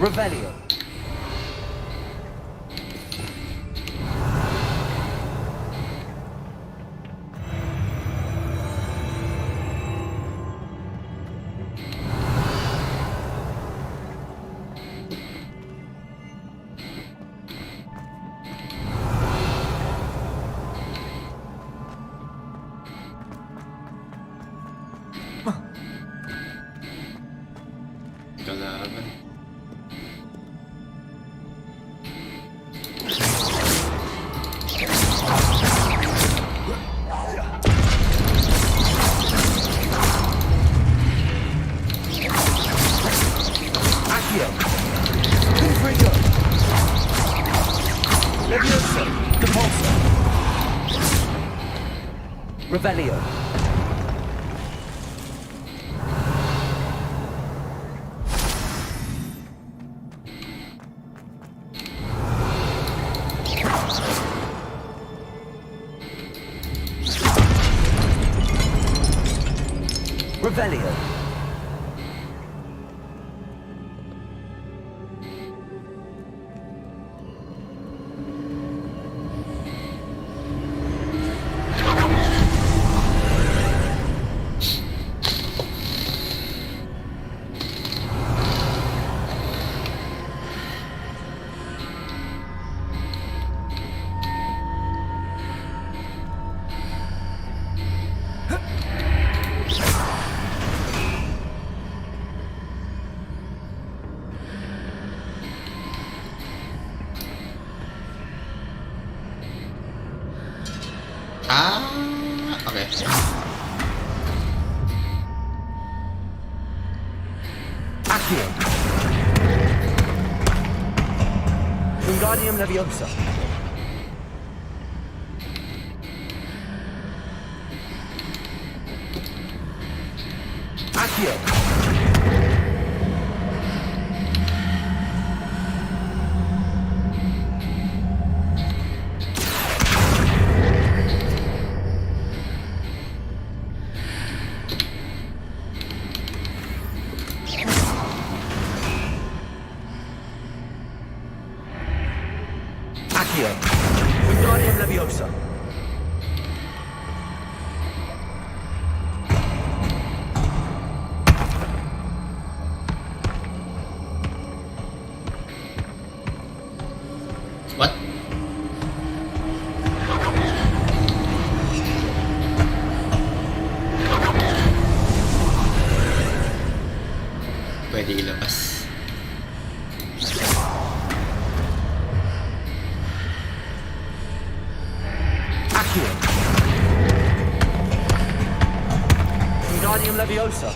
Revelio. Kalaban. Accio. Configure. Leviosa. Depulsor. Revelio. Revelio. Okay. Accio. Wingardium Leviosa. Accio. Accio. Wingardium Leviosa. What? Pwede ilabas. Accio. Wingardium Leviosa.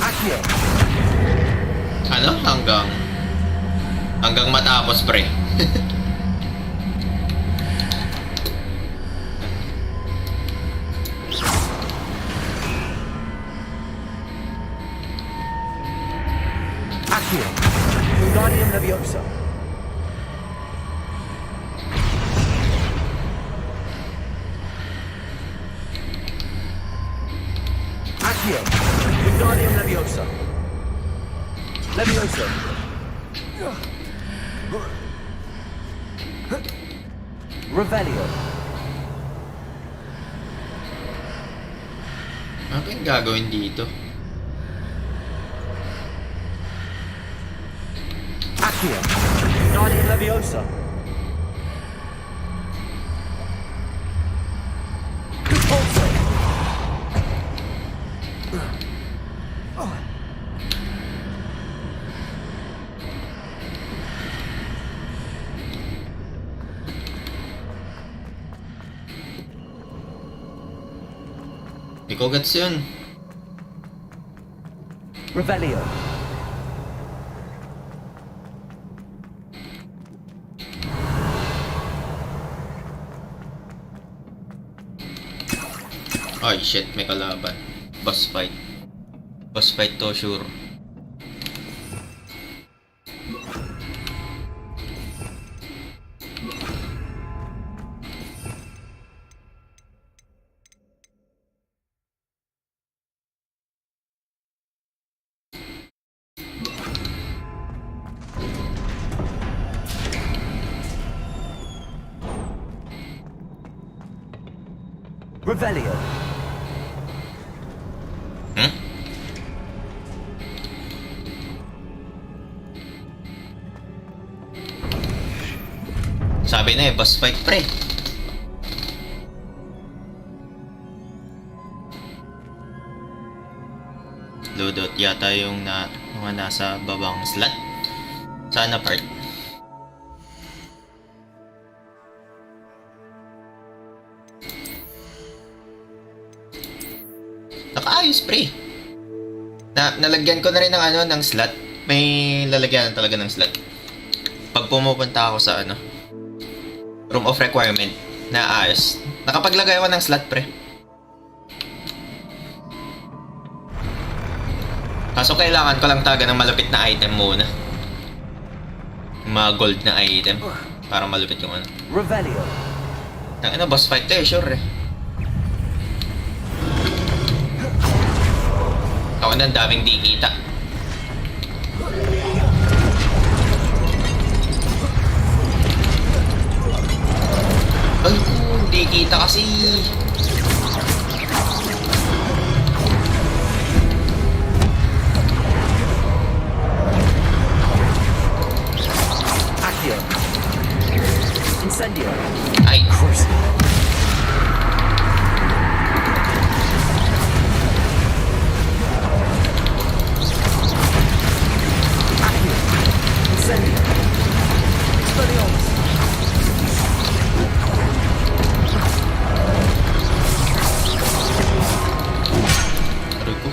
Accio. Ano? Hanggang matapos, pre. Accio. Wingardium Leviosa. Accio. Wingardium Leviosa. Leviosa. Revelio. Ano yung gagawin dito? Accio. Accio. Wingardium Leviosa. Repulso. Hindi ko gets yun. Revelio. Ay shit, may kalaban. Boss fight. Boss fight to sure. Revelio. Hmm? Sabi na eh, boss fight pre. Loadout yata yung mga nasa babang slot. Sana part. Nakaayos pre. Nalagyan ko na rin ng ng slot. May lalagyan talaga ng slot. Pag pumupunta ako sa room of requirement na ayos. Nakapaglagay ako ng slot pre. Kaso kailangan ko lang talaga ng malupit na item muna. Mga gold na item para malupit yung Revelio. boss fight to eh, sure eh. Ako na, daming di kita. Ay, di kita kasi. Accio. Incendio. Ay, Curse. Accio. Incendio. Expelliarmus. aray ko.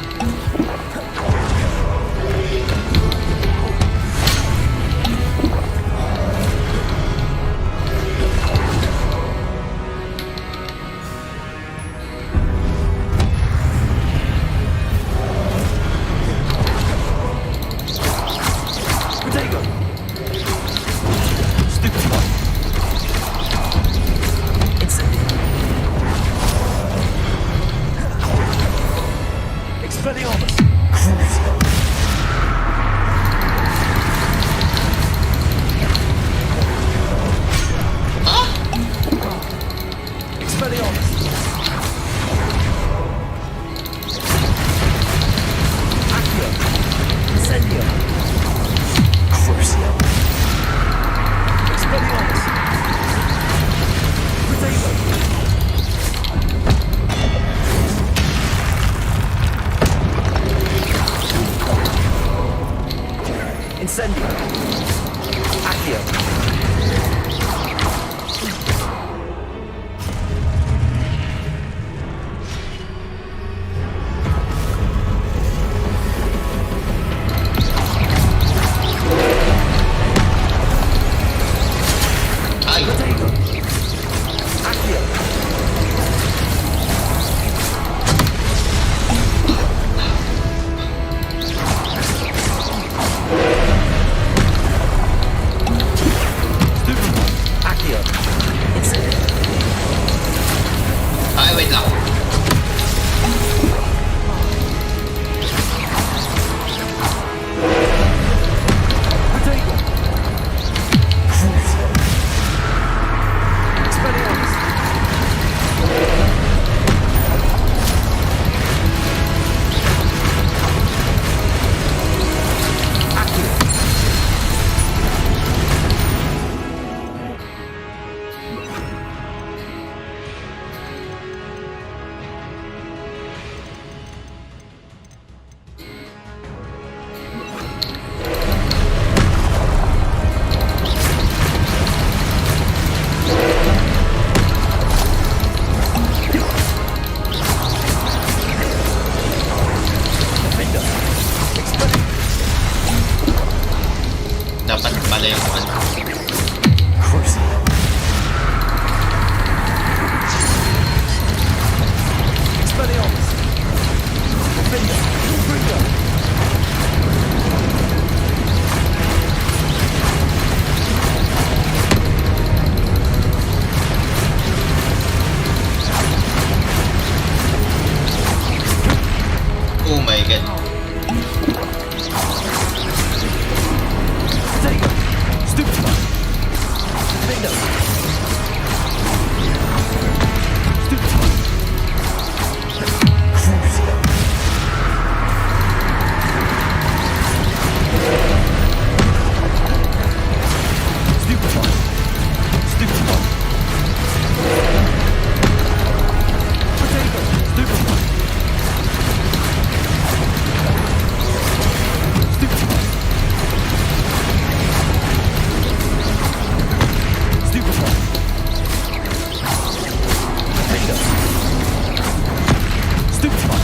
good. Potato. Stupefy. Bingo. Stupefy. Crucio. Stupefy. Stupefy. Potato. Stupefy. Stupefy. Stupefy. Potato. Stupefy.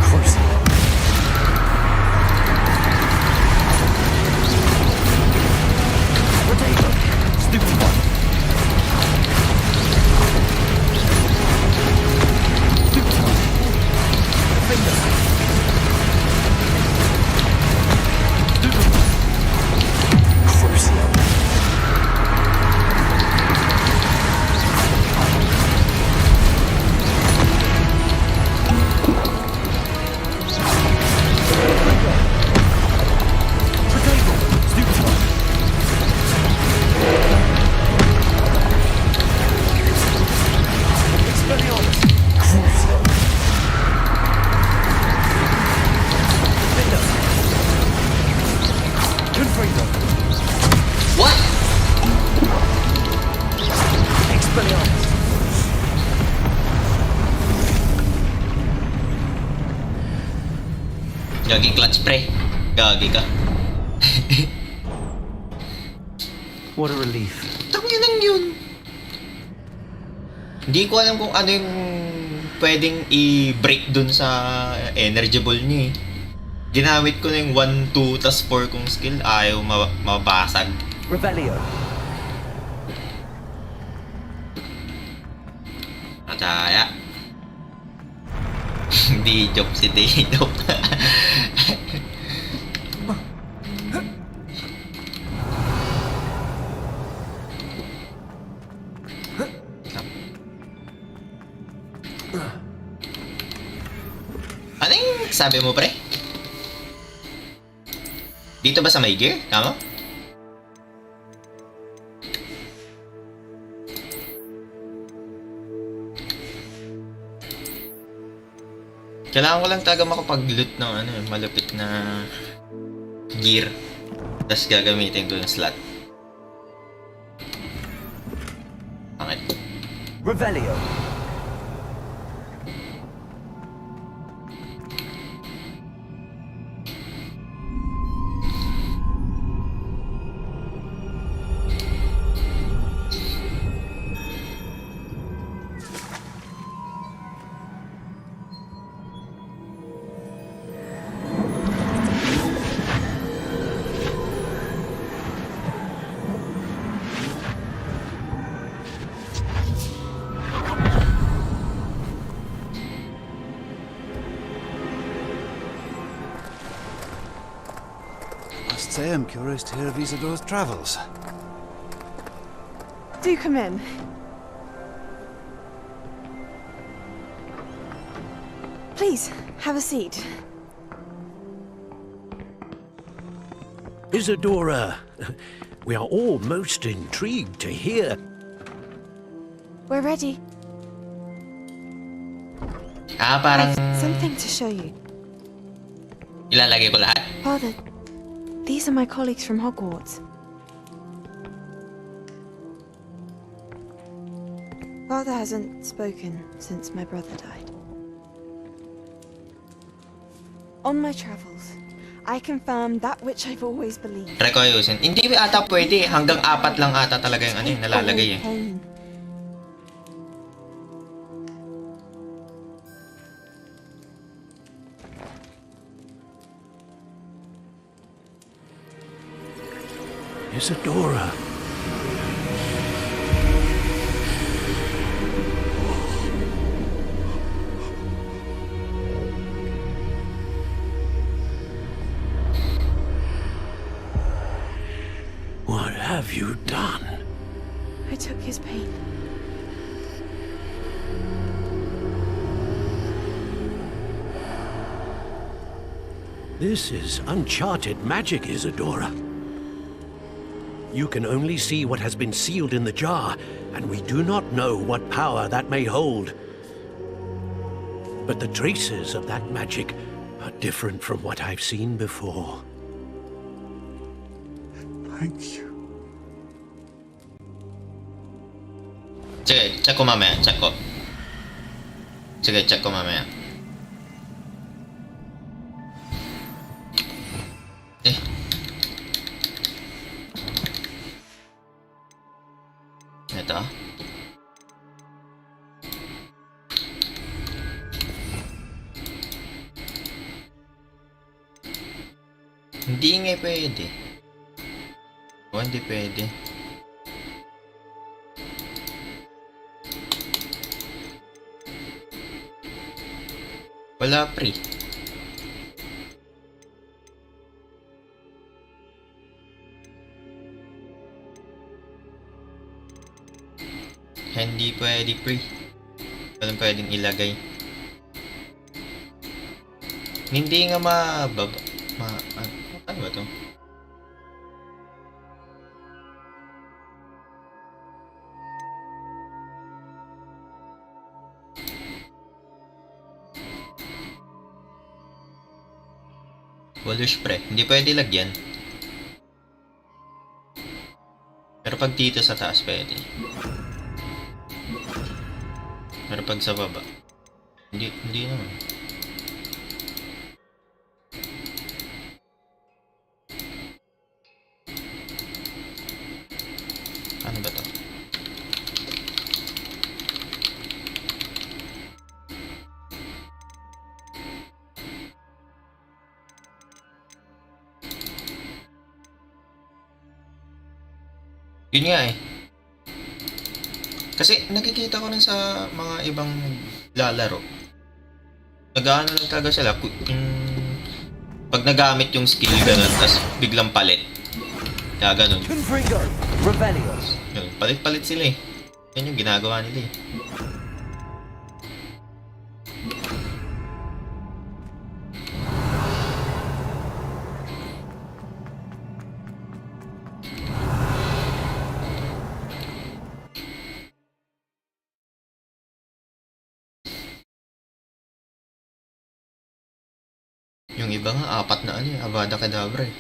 Crucio. Potato. Stupefy. Stupefy. Bingo. Stupefy. Crucio. Potato. Stupefy. Expelliarmus. Crucio. Bingo. Confringo. What? Expelliarmus. Gagi clutch pre. Gagi ka. What a relief. Tangin lang yun. Hindi ko alam kung ano yung pwedeng i-break dun sa energy ball niya eh. Ginamit ko na yung 1, 2, tas 4 kong skill. Ayaw mabasag. Revelio. Mataya. Hindi joke si Dino. Ano yung sabi mo, pre? Dito ba sa may gear? Tama? Kailangan ko lang talaga makapag-loot ng ano, malupit na gear. Tapos gagamitin ko yung slot. Bakit? Revelio. Must say I'm curious to hear of Isadore's travels. Do come in. Please, have a seat. Isadora, we are all most intrigued to hear. We're ready. Parang I've something to show you. ilalagay ko lahat. Father, these are my colleagues from Hogwarts. Father hasn't spoken since my brother died. On my travels, I confirmed that which I've always believed. Try ko ayusin. Hindi ata pwede. Hanggang 4 lang ata talaga yung ano yung nalalagay eh. Pain. Isadora. What have you done? I took his pain. This is uncharted magic, Isadora. You can only see what has been sealed in the jar, and we do not know what power that may hold. But the traces of that magic are different from what I've seen before. Thank you. Sige, check ko mamaya. Check ko. Sige, check ko mamaya. Eh. Ito. Hindi nga pwede. O, hindi pwede. Wala pre. Hindi pwede pre. Walang pwedeng ilagay. Hindi nga ano ba to? Walush pre, hindi pwede lagyan. Pero pag dito sa taas pwede. Pero pag sa baba, hindi naman. Ano ba to? Yun nga eh. Kasi nakikita ko rin sa mga ibang lalaro. Nag-ano lang talaga sila. Pag nagamit yung skill ganun, tapos biglang palit. Kaya ganun. Confringo. Revelio. Ganun. Palit-palit sila eh. Yan yung ginagawa nila eh. Yung iba nga, 4 na ano eh, Avada Kedavra eh.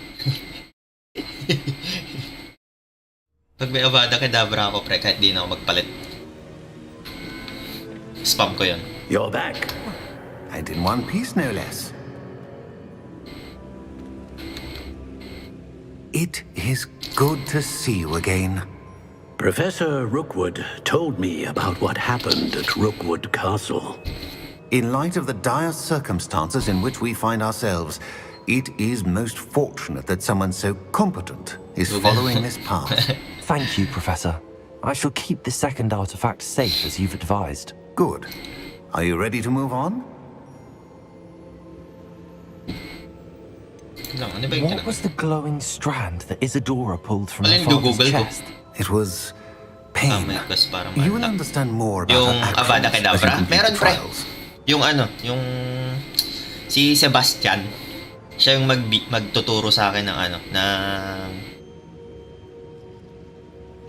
Pag may Avada Kedavra ako, pre, kahit di na ako magpalit. Spam ko yun. You're back. And in one piece, no less. It is good to see you again. Professor Rookwood told me about what happened at Rookwood Castle. In light of the dire circumstances in which we find ourselves, it is most fortunate that someone so competent is following this path. Thank you, Professor. I shall keep the second artifact safe as you've advised. Good. Are you ready to move on? What was the glowing strand that Isadora pulled from Alin, her father's Google ko. chest? It was pain. may quest para You will ma-unlock. understand more about Yung her Avada actions as you Kedavra? complete Meron the pre. trials. Yung ano, yung si Sebastian, siya yung magtuturo sa akin ng ano, ng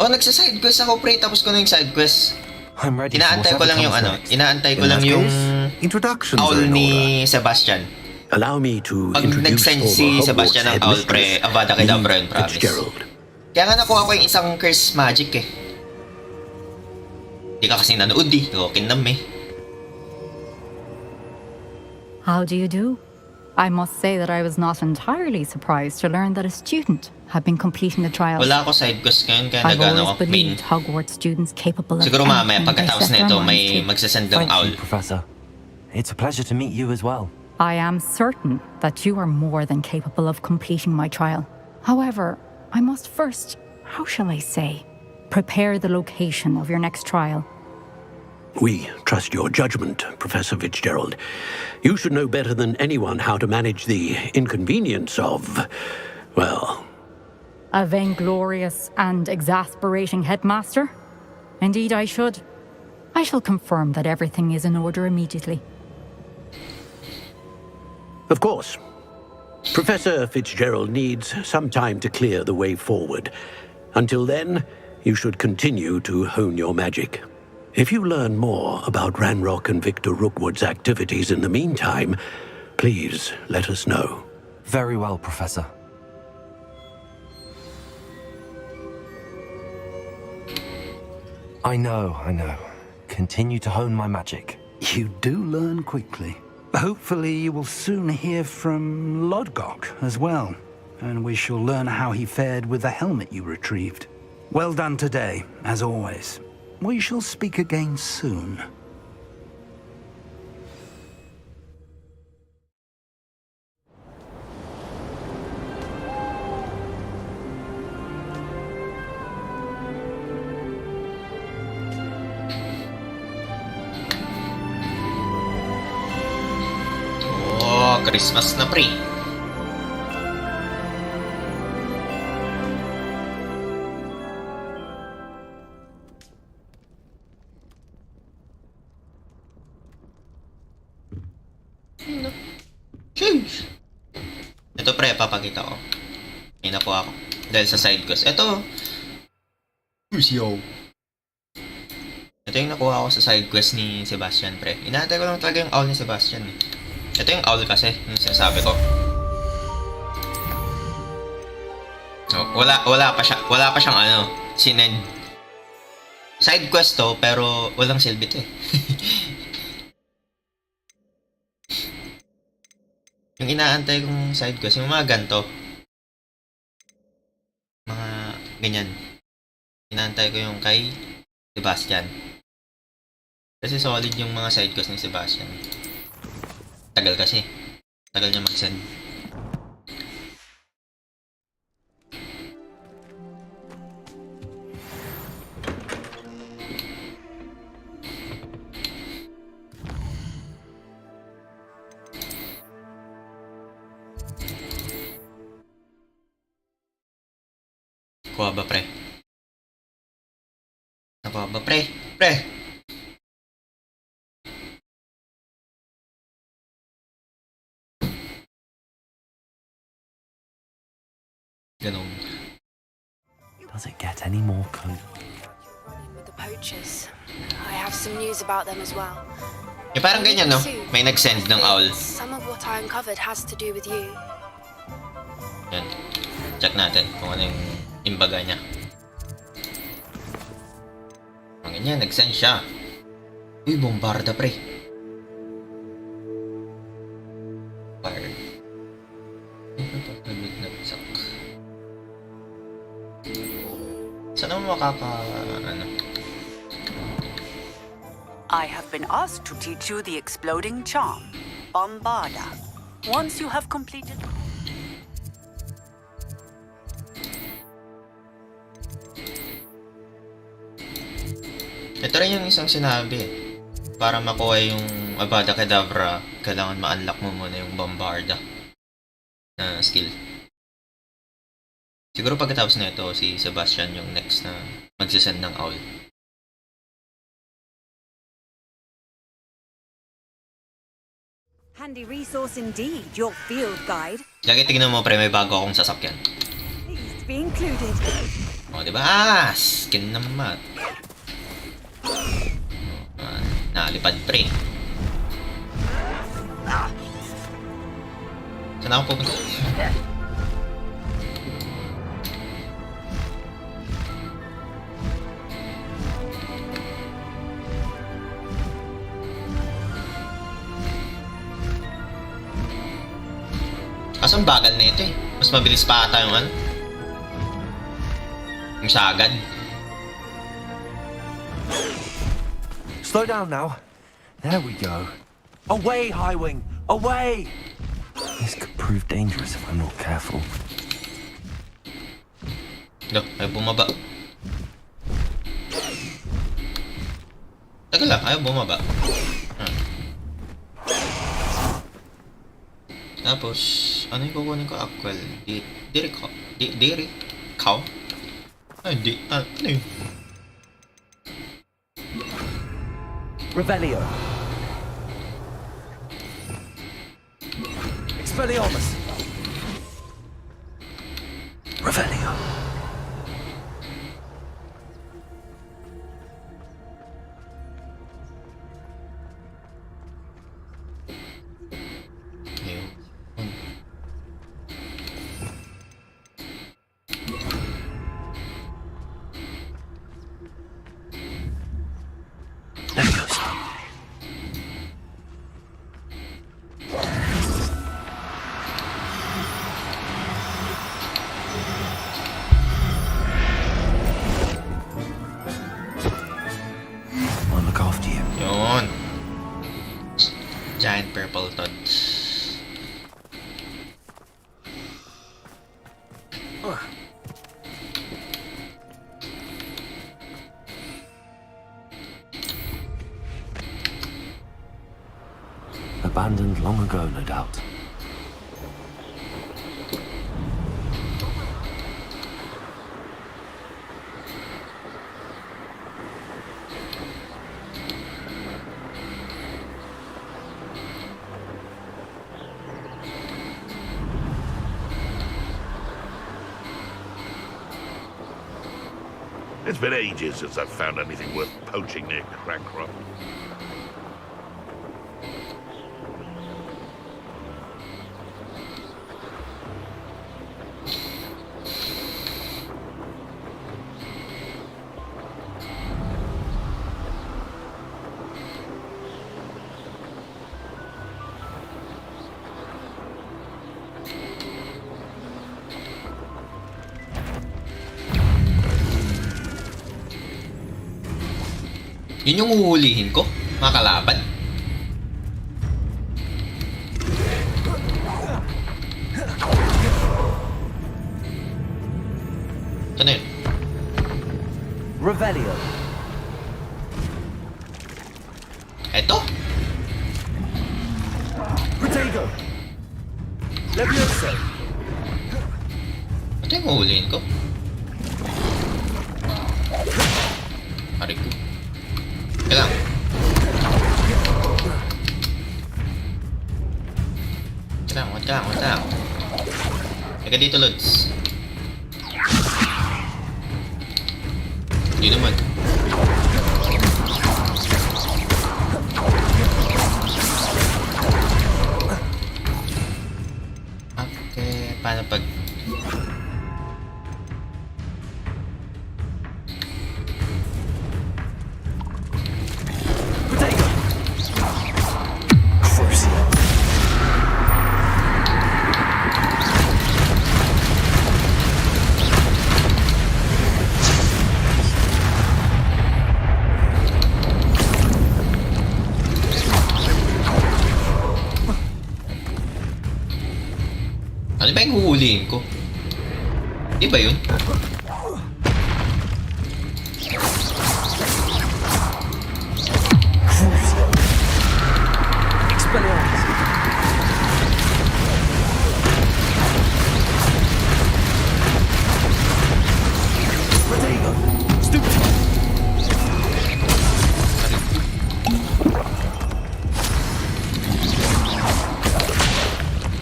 nagsa-side quest ako pre, tapos ko na yung side quest. I'm ready for Inaantay ko whatever lang yung comes ano, next. inaantay ko In lang that yung case, introductions are owl in order. ni Sebastian. Allow me to Pag introduce nag-send former si Hogwarts Sebastian ng owl pre, headmistress, Avada Kedavra yun, promise. Fitzgerald. Kaya nga nakuha ko yung isang curse magic eh. Di ka kasi nanood eh, kinam eh. How do you do? I must say that I was not entirely surprised to learn that a student had been completing the trials. Wala ako side quest ngayon, kaya I've nag-ano always ako, main. believed Hogwarts students capable of Siguro mamaya, anything they pagkatapos set na ito, their may minds to. magsasend ng Thank owl. you, Professor. It's a pleasure to meet you as well. I am certain that you are more than capable of completing my trial. However, I must first, how shall I say, prepare the location of your next trial. We trust your judgment, Professor Fitzgerald. You should know better than anyone how to manage the inconvenience of, well... A vainglorious and exasperating headmaster? Indeed I should. I shall confirm that everything is in order immediately. Of course. Professor Fitzgerald needs some time to clear the way forward. Until then, you should continue to hone your magic. If you learn more about Ranrock and Victor Rookwood's activities in the meantime, please let us know. Very well, Professor. I know. Continue to hone my magic. You do learn quickly. Hopefully you will soon hear from Lodgok as well, and we shall learn how he fared with the helmet you retrieved. Well done today, as always. We shall speak again soon. Oh, Christmas na pre. Sheesh. Ito pre, papakita ko. May nakuha ako. Dahil sa side quest. Ito. Ito yung nakuha ko sa side quest ni Sebastian pre. Inaantay ko lang talaga yung owl ni Sebastian eh. Ito yung owl kasi, yung sinasabi ko. So, wala pa siyang ano, sinend. Side quest to, pero walang silbi to eh. Yung inaantay kong side quest, yung mga ganito. Mga ganyan. Inaantay ko yung kay Sebastian. Kasi solid yung mga side quest ni Sebastian. Tagal kasi. Tagal niya mag-send. Nakuha ba pre? Nakuha ba pre? Pre! Ganun. Does it get any more cool? Running with the poachers. I have some news about them as well. Yung parang ganyan no? May nag-send ng owl. Some of what I uncovered has to do with you. Yan. Check natin kung ano yung imbaga niya. Ang ganyan, nag-send siya. Uy, bombarda pre. Fire. Saan naman ano? I have been asked to teach you the exploding charm, Bombarda. Once you have completed... Ito rin yung isang sinabi. Para makuha yung Avada Kedavra, kailangan ma-unlock mo muna yung Bombarda na skill. Siguro pagkatapos na ito, si Sebastian yung next na magsisend ng owl. Handy resource indeed, your field guide. Lagi tignan mo pre, may bago akong sasakyan. Pleased to be included. O, diba? Skin naman. Nalipad pre. Saan ako pupunta? Asang bagal na ito eh. Mas mabilis pa ata yung ano. Yung sagad. Slow down now. There we go. Away, Highwing! Away! This could prove dangerous if I'm not careful. No, ayaw bumaba. Tagal lang, ayaw bumaba. Tapos, ano yung kukunin ko? Aquel. Diri cow? Ano yun? Revelio. Expelliarmus. Revelio. Ayun. Leviosa. I'll look after you. Yun. Giant purple toad. Abandoned long ago, no doubt. It's been ages since I've found anything worth poaching near Crackcroft. Yun yung uhulihin ko, mga kalaban. Ito na yun. Revelio. Eto. Protego. Leviosa. Ito yung uhulihin ko. Aray ko. Kailang. Wait lang. Teka dito, Lods. Hindi naman. Okay, paano pag... Ano ba yung huhulihin ko? Di ba yun?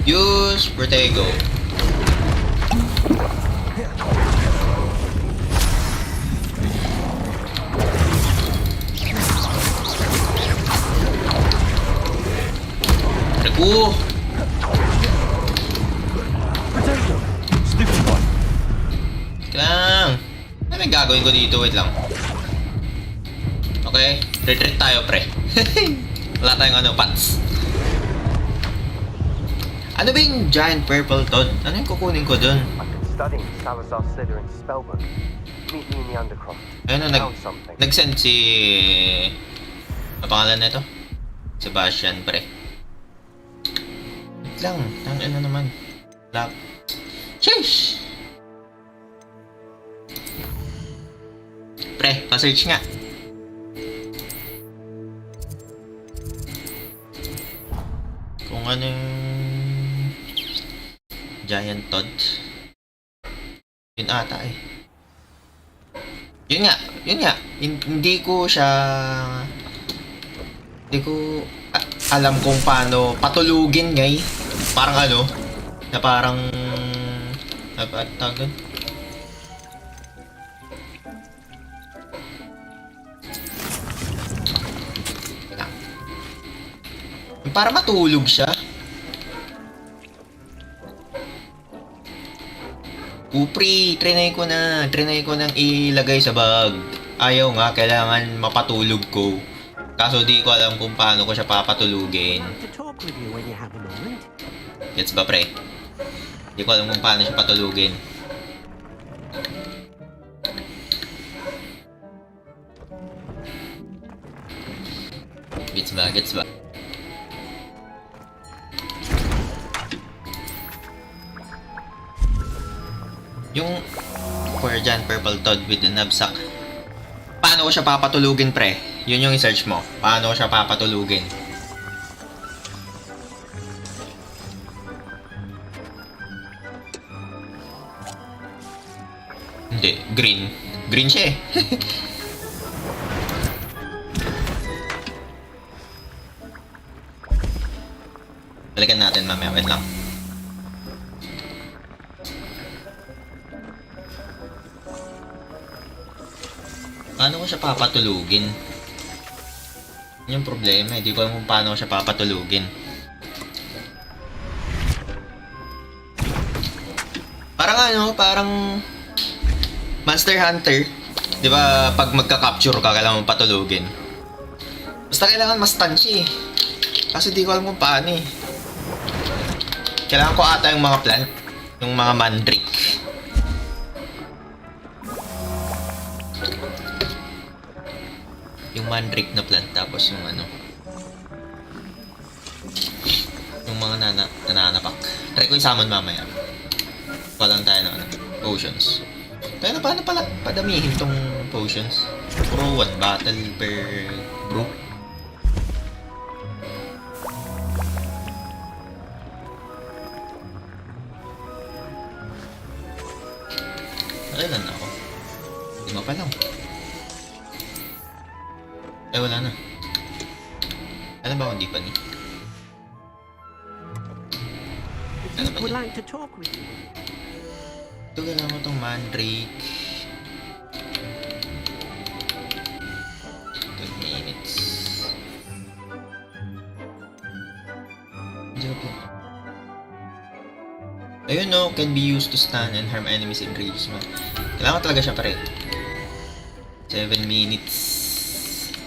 Use Protego. Naku! Lang. Ano yung gagawin ko dito? Wait lang. Okay, retreat tayo, pre. Wala tayong ano, pants. Ano ba yung giant purple toad? Ano yung kukunin ko dun? Studying Salazar's Slither in Spellbook. Meet me in the Undercroft. Ayun na, nag-send si... Ang pangalan nito? Sebastian, pre. Wait lang, ang ano naman. Lap. Sheesh! Pre, pa-search nga. Kung ano yung... Giant Toad. Yun ata eh. Yun nga. Hindi ko siya... Hindi ko alam kung paano patulugin, ngay. Parang ano, na parang... Tawag doon? Para matulog siya. Upri, trinay ko nang ilagay sa bag. Ayaw nga, kailangan mapatulog ko. Kaso di ko alam kung paano ko siya papatulugin. Gets ba, pre? Di ko alam kung paano siya patulugin. Gets ba? Yung Persian Purple Toad with the knapsack. Paano ko siya papatulugin, pre? Yun yung i-search mo. Paano ko siya papatulugin? Hindi, green. Green siya eh. Balikan natin mamaya. Wait lang. Paano ko siya papatulugin? Yun yung problema. Hindi ko alam kung paano ko siya papatulugin. Parang Monster Hunter. Di ba pag magka-capture ka, kailangan mong patulugin. Basta kailangan ma-stun siya eh. Kasi di ko alam kung paano eh. Kailangan ko ata yung mga plant. Yung mga mandrake. Yung mandrake na plant, tapos yung ano, yung mga nananapak. Try ko yung summon mamaya. Walang tayo ng ano, potions. Kaya na paano pala padamihin tong potions? Puro 1 battle per brew. Ilan na ako? 5 pa lang. Wala na. Alam ba kung di pa ni? Ano ba niya? Ito kailangan mo itong mandrake. 12 minutes. Joke. Ayun no, can be used to stun and harm enemies in range. Kailangan talaga siya pare. 7 minutes.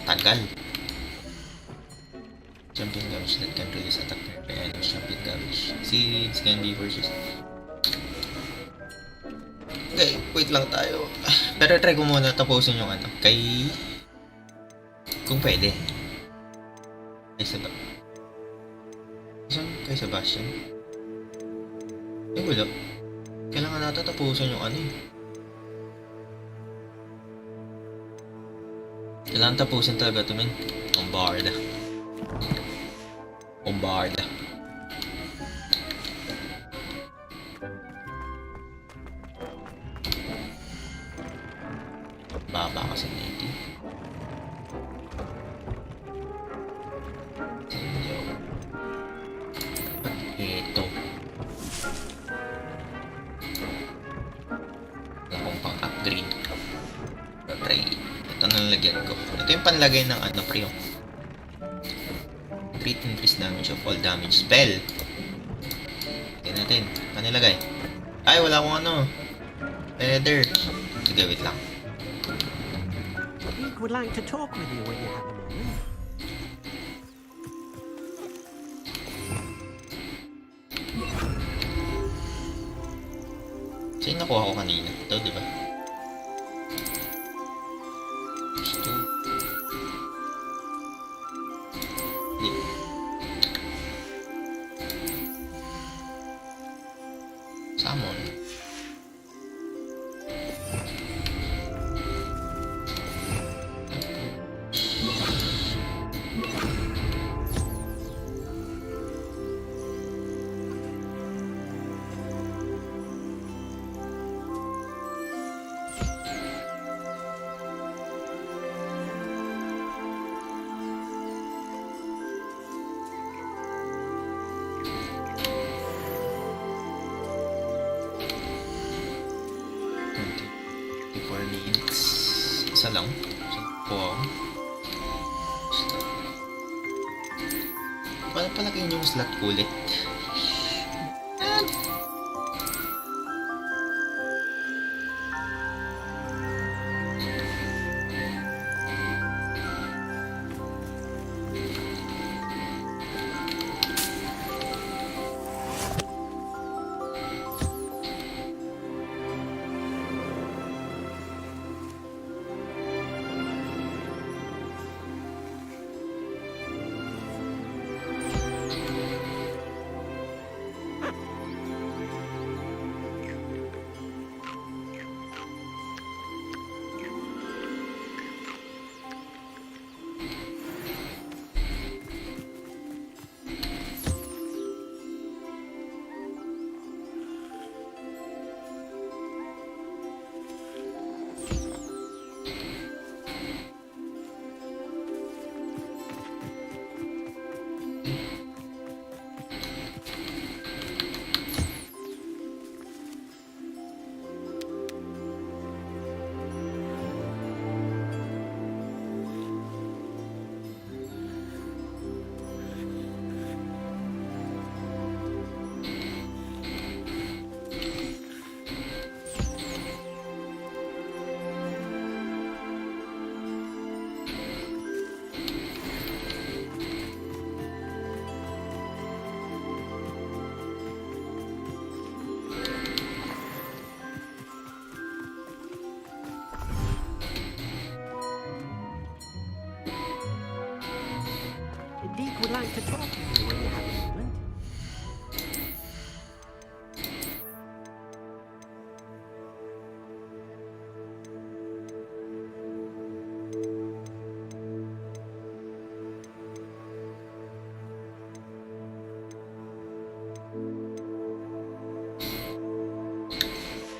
Tagal. Champion garbage that can release attack by enemies. Champion garbage. Seeds can be versus. Okay, wait lang tayo. Pero try ko muna tapusin yung ano. Kung pwede. Kay Sebastian. Wala. Kailangan natin tapusin yung ano eh. Kailangan tapusin talaga ito, men. Bombarda. Baba kasi nito. At ito. Wala akong pang-upgrade. Try. Ito nalagyan ko. Ito yung panlagay ng ano, pre. Crit increase damage of all damage spell. Tignan natin. Panilagay. Ay, wala akong ano. Leather. Sige, wait lang. Would like to talk with you when you have a moment. Sino nakuha ko kanina? Ito, di ba? Summon. Isa lang. So, Palagay yung slot ulit. Deke would like to talk to you when you have a moment.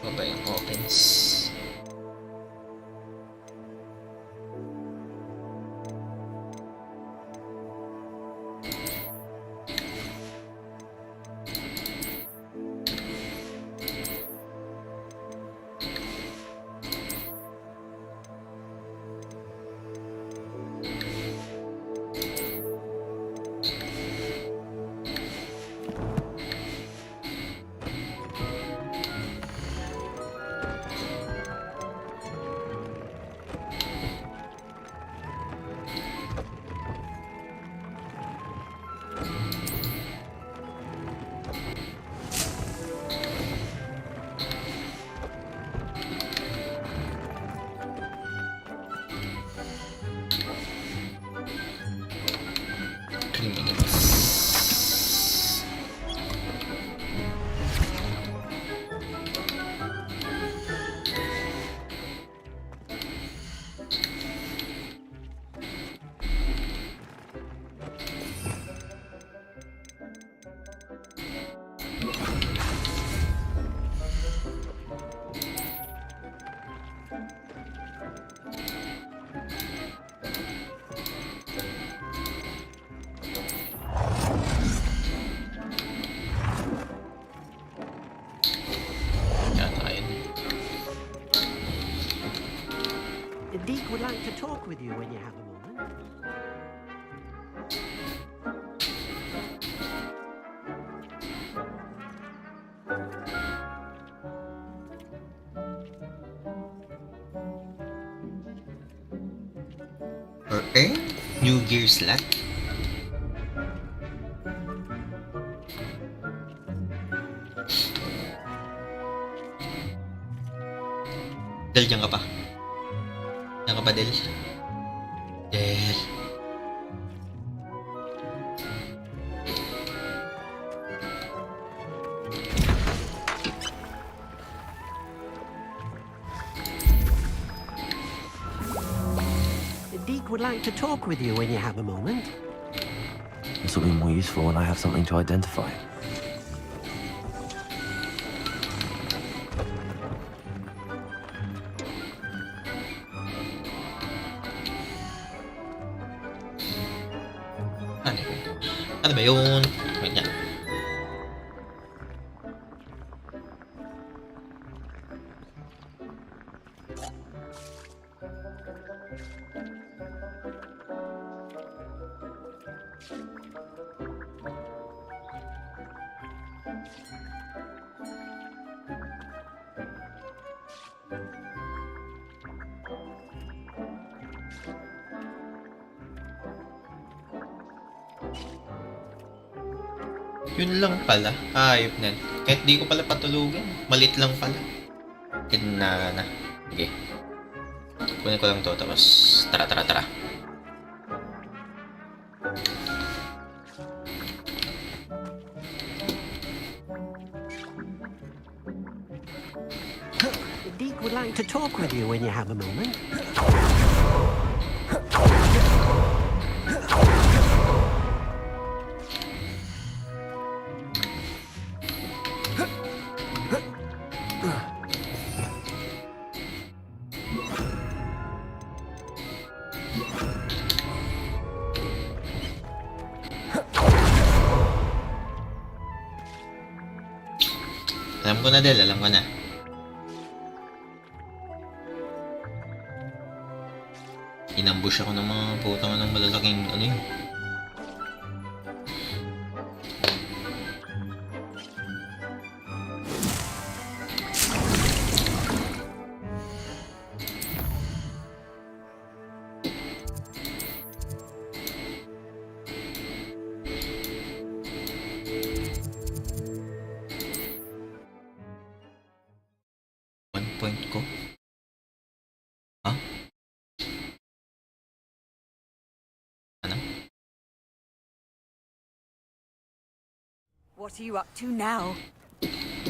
Ano ba yung opens? Deke would like to talk with you when you have a moment. Okay, New Gear slot. Del, diyan ka pa. Diyan ka pa, Del. Del. Deke would like to talk with you when you have a moment. This will be more useful when I have something to identify. Ano ba yun? Wait nga. Yun lang pala. Ayop na. Kahit di ko pala patulugin. Malit lang pala. Na. Okay. Kunin ko lang to. Tapos, tara. Deke would like to talk with you when you have a moment. Alam ko na, Del. Alam ko na. Inambush ako ng mga putang ng malalaking ano yun. Point ko? Ha? Ano? What are you up to now?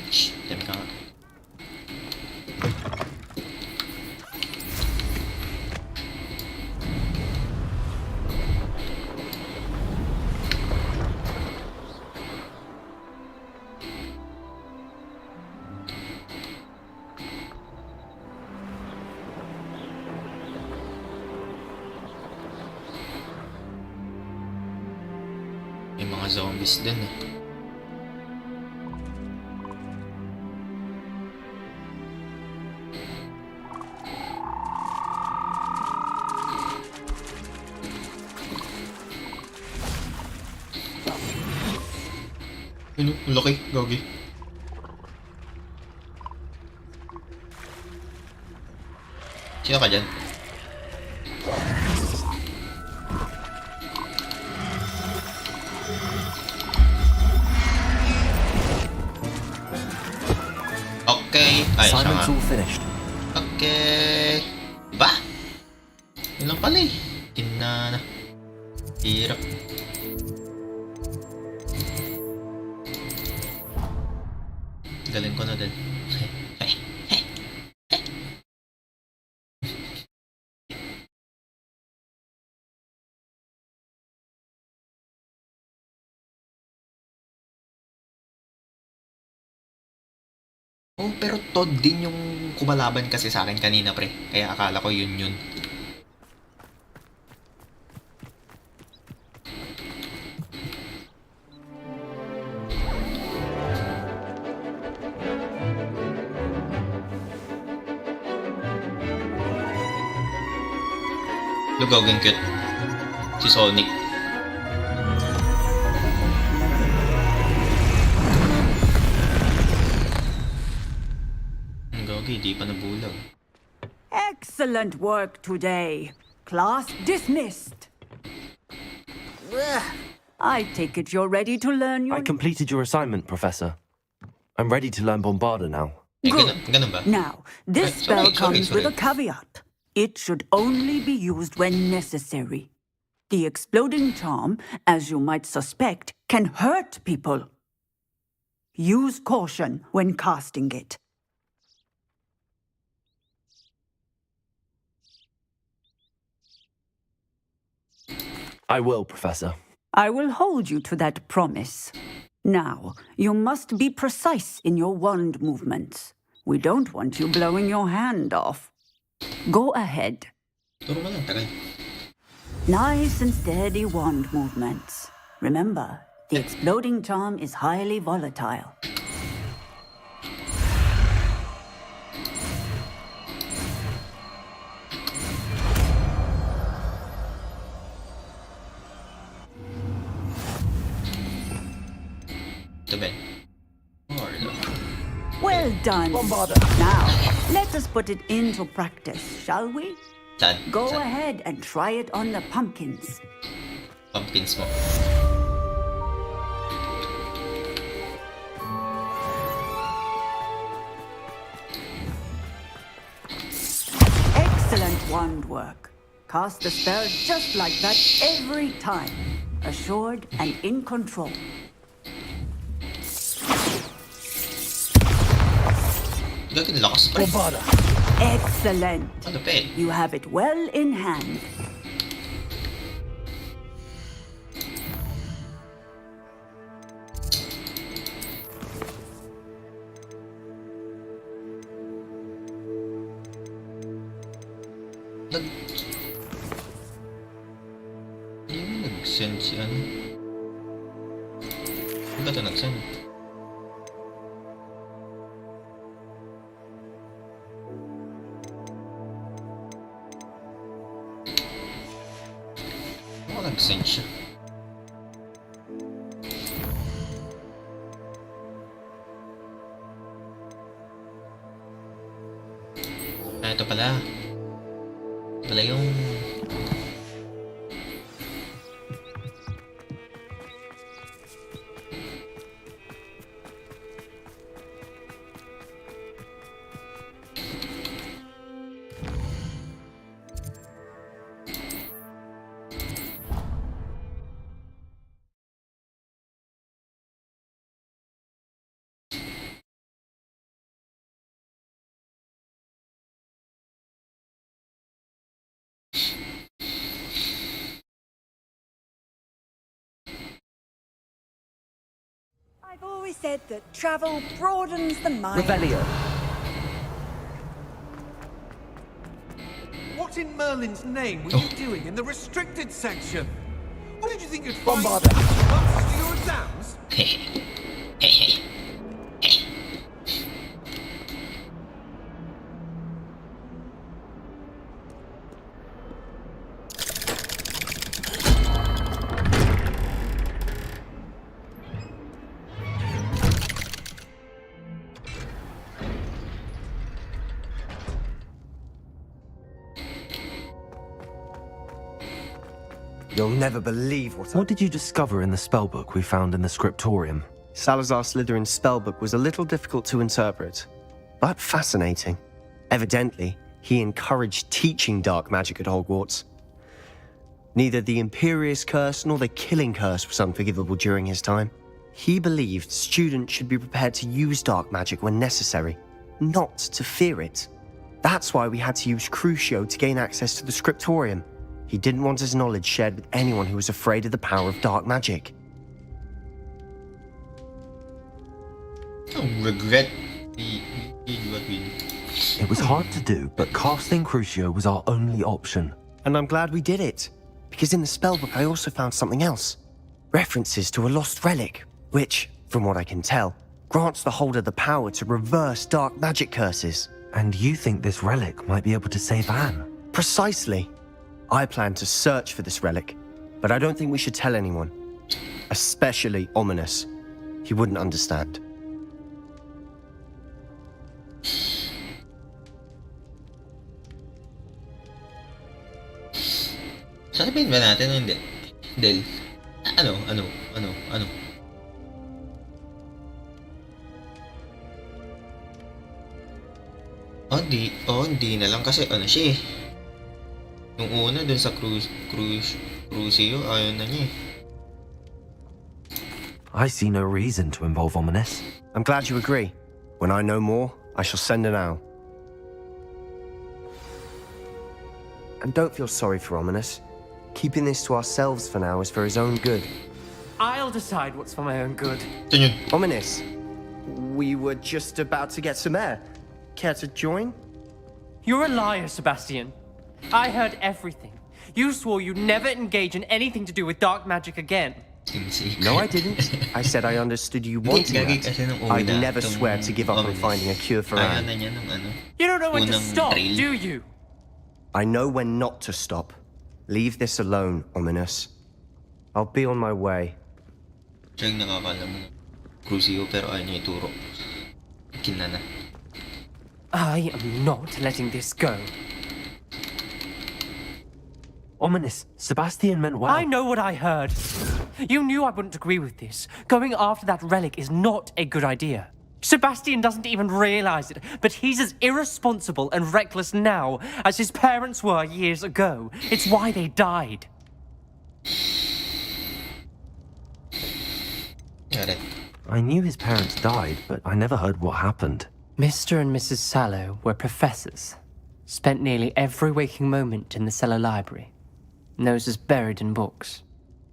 Shh, dami ka nga. May mga zombies dun eh. Ano? Ang laki. Gagi. Sino ka dyan? Okay. Ay, siya nga. Assignment's all finished. Okay. Ba? Yun lang pala eh. Kinana. Hirap. Galing ko na din. Oh, pero Todd din yung kumalaban kasi sa akin kanina, pre. Kaya akala ko yun. Lugogin cute. Si Sonic. Di pa nabulag. Excellent work today. Class dismissed. I take it you're ready to learn your... I completed your assignment, Professor. I'm ready to learn Bombarda now. Good. Ganun ba? Now, this spell comes with a caveat. It should only be used when necessary. The exploding charm, as you might suspect, can hurt people. Use caution when casting it. I will, Professor. I will hold you to that promise. Now, you must be precise in your wand movements. We don't want you blowing your hand off. Go ahead. Nice and steady wand movements. Remember, the exploding charm is highly volatile. Well done. Now, let us put it into practice, shall we? Go ahead and try it on the pumpkins. Pumpkins mo. wand work. Cast the spell just like that every time. Assured and in control. Gagawin lakas pa. Excellent. Ano pa eh? You have it well in hand. Nag-send si ano? Ano ba ito nag-send? Ano nag-send siya? Ah, ito pala. Wala yung... I've always said that travel broadens the mind. Revelio. What in Merlin's name were you doing in the restricted section? What did you think you'd find? Bombarder. Answers to your exams? You'll never believe what did you discover in the spellbook we found in the scriptorium? Salazar Slytherin's spellbook was a little difficult to interpret, but fascinating. Evidently, he encouraged teaching dark magic at Hogwarts. Neither the Imperious Curse nor the Killing Curse was unforgivable during his time. He believed students should be prepared to use dark magic when necessary, not to fear it. That's why we had to use Crucio to gain access to the scriptorium. He didn't want his knowledge shared with anyone who was afraid of the power of dark magic. Don't regret what we did. It was hard to do, but casting Crucio was our only option. And I'm glad we did it, because in the spellbook I also found something else. References to a lost relic, which, from what I can tell, grants the holder the power to reverse dark magic curses. And you think this relic might be able to save Anne? Precisely. I plan to search for this relic, but I don't think we should tell anyone. Especially Ominous. He wouldn't understand. Sasabihin ba natin o hindi? Del? Ano? Hindi na lang kasi ano siya eh. Yung una dun sa Crucio, ayaw na niya eh. I see no reason to involve Ominous. I'm glad you agree. When I know more, I shall send an owl. And don't feel sorry for Ominous. Keeping this to ourselves for now is for his own good. I'll decide what's for my own good. Ominous, we were just about to get some air. Care to join? You're a liar, Sebastian. I heard everything. You swore you'd never engage in anything to do with dark magic again. No, I didn't. I said I understood you wanting that. I'd never swear to give up on finding a cure for Anne. You don't know when to stop, do you? I know when not to stop. Leave this alone, Ominous. I'll be on my way. Siya yung nakakala mo. Crucio pero ayaw niya ituro. Kinana. I am not letting this go. Ominous, Sebastian meant well. I know what I heard. You knew I wouldn't agree with this. Going after that relic is not a good idea. Sebastian doesn't even realize it, but he's as irresponsible and reckless now as his parents were years ago. It's why they died. Got it. I knew his parents died, but I never heard what happened. Mr. and Mrs. Sallow were professors. Spent nearly every waking moment in the cellar library. Noses buried in books.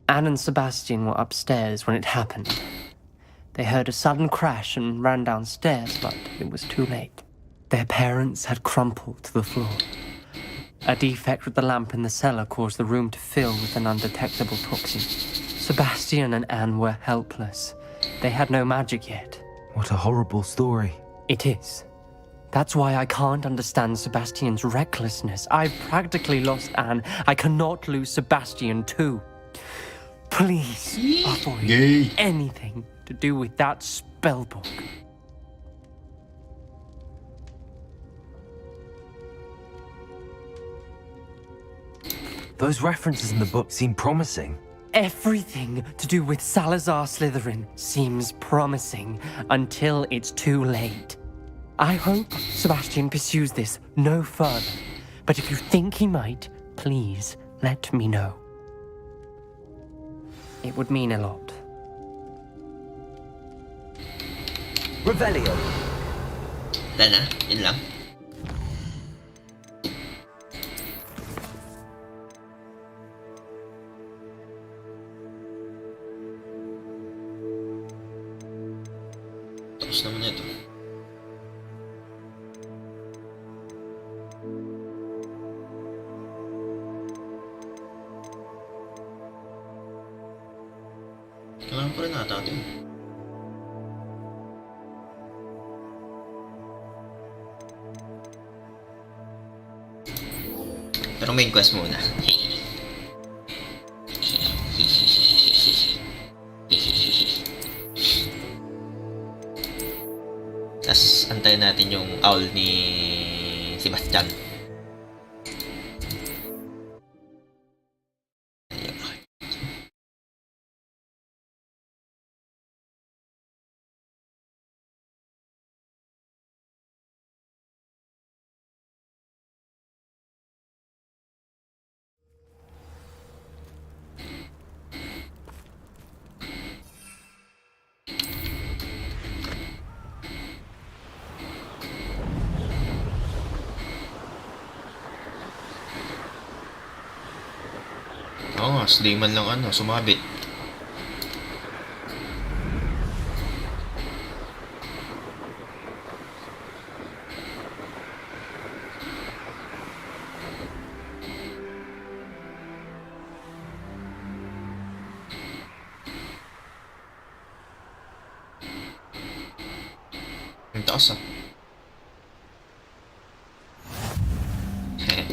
Anne and Sebastian were upstairs when it happened. They heard a sudden crash and ran downstairs, but it was too late. Their parents had crumpled to the floor. A defect with the lamp in the cellar caused the room to fill with an undetectable toxin. Sebastian and Anne were helpless. They had no magic yet. What a horrible story. It is. That's why I can't understand Sebastian's recklessness. I've practically lost Anne. I cannot lose Sebastian too. Please avoid anything to do with that spellbook. Those references in the book seem promising. Everything to do with Salazar Slytherin seems promising until it's too late. I hope Sebastian pursues this no further, but if you think he might, please let me know. It would mean a lot. Revelio. Wala na, yun lang. Tapos naman ito. Kailangan ko rin ata ito. Pero main quest muna. Tapos antayin natin yung owl ni Sebastian. Oo nga, di man lang sumabit. Ang taas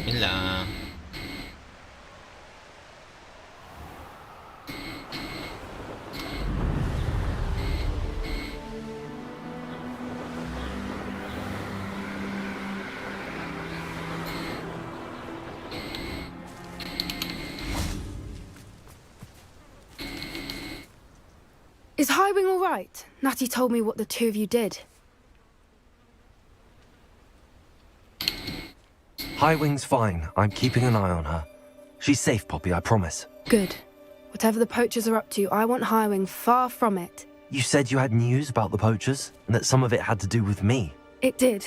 yun lang. Is Highwing all right? Natty told me what the two of you did. Highwing's fine. I'm keeping an eye on her. She's safe, Poppy, I promise. Good. Whatever the poachers are up to, I want Highwing far from it. You said you had news about the poachers, and that some of it had to do with me. It did.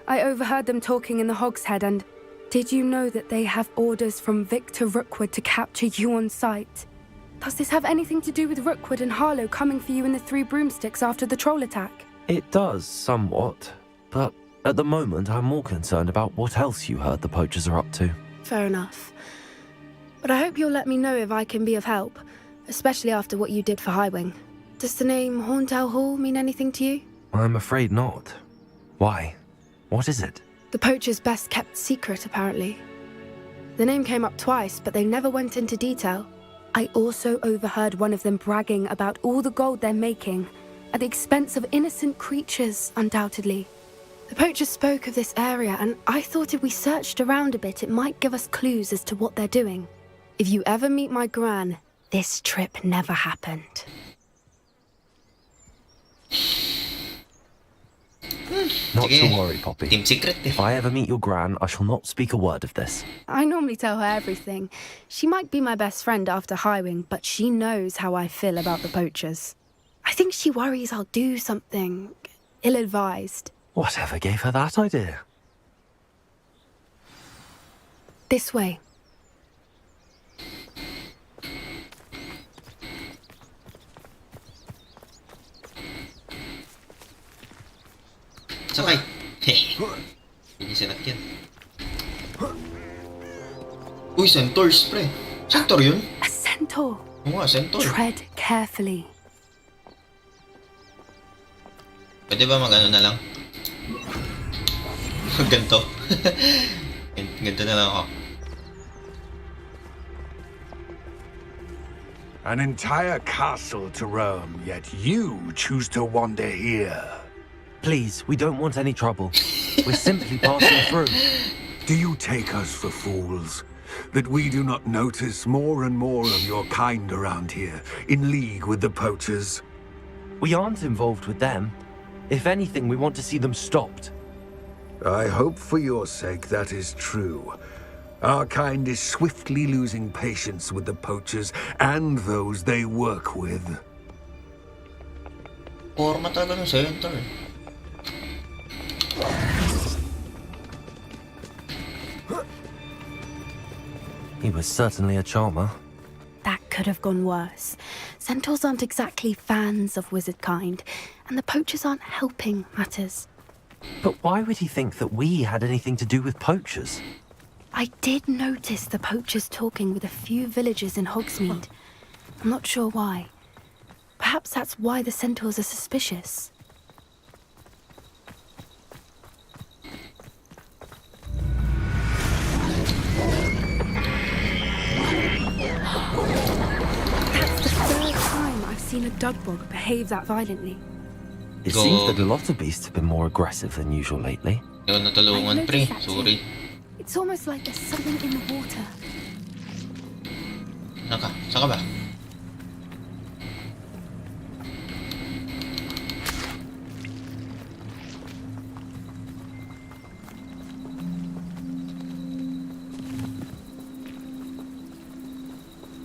I overheard them talking in the Hogshead, and did you know that they have orders from Victor Rookwood to capture you on sight? Does this have anything to do with Rookwood and Harlow coming for you in the Three Broomsticks after the troll attack? It does, somewhat. But at the moment, I'm more concerned about what else you heard the poachers are up to. Fair enough. But I hope you'll let me know if I can be of help, especially after what you did for Highwing. Does the name Horntail Hall mean anything to you? I'm afraid not. Why? What is it? The poachers' best kept secret, apparently. The name came up twice, but they never went into detail. I also overheard one of them bragging about all the gold they're making, at the expense of innocent creatures, undoubtedly. The poachers spoke of this area, and I thought if we searched around a bit, it might give us clues as to what they're doing. If you ever meet my gran, this trip never happened. Not sige. to worry, Poppy. Team secret eh. If I ever meet your gran, I shall not speak a word of this. I normally tell her everything. She might be my best friend after Highwing, but she knows how I feel about the poachers. I think she worries I'll do something ill-advised. Whatever gave her that idea? This way. Sakay. Hindi sinakyan. Uy, centaurs, pre. Centaur yun? A centaur. Oo nga, centaur. Tread carefully. Pwede ba mag-ano na lang? Ganto. Ganto na lang ako. An entire castle to roam, yet you choose to wander here. Please, we don't want any trouble. We're simply passing through. Do you take us for fools? That we do not notice more and more of your kind around here, in league with the poachers? We aren't involved with them. If anything, we want to see them stopped. I hope for your sake that is true. Our kind is swiftly losing patience with the poachers and those they work with. Forma talaga ng centaur. He was certainly a charmer. That could have gone worse. Centaurs aren't exactly fans of wizard kind, and the poachers aren't helping matters. But why would he think that we had anything to do with poachers? I did notice the poachers talking with a few villagers in Hogsmeade. I'm not sure why. Perhaps that's why the centaurs are suspicious. That's the third time I've seen a dugbog behave that violently. It seems that a lot of beasts have been more aggressive than usual lately. Yun, natulungan, pre. Sorry. It's almost like there's something in the water. Naka, saka ba?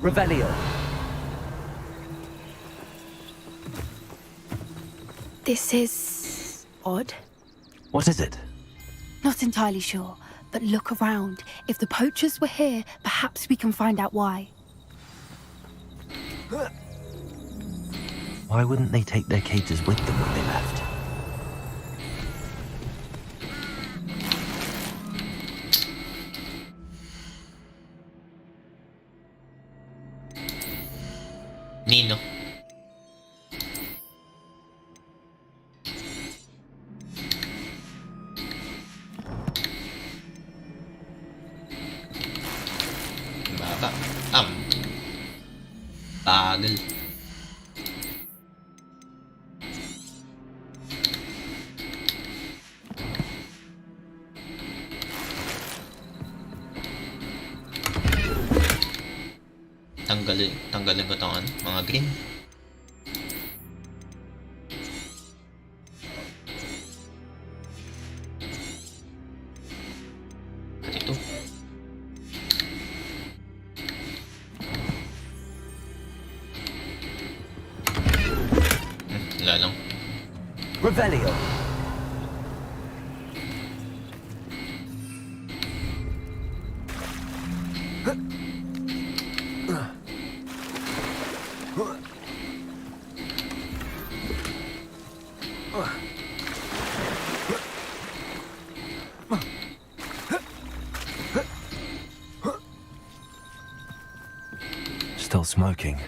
Revelio. This is odd. What is it? Not entirely sure, but look around. If the poachers were here, perhaps we can find out why. Why wouldn't they take their cages with them when they left? Nino. Baba. Bagal. Tanggalin ko tong mga green. At ito. Wala lang. Revelio. Still smoking.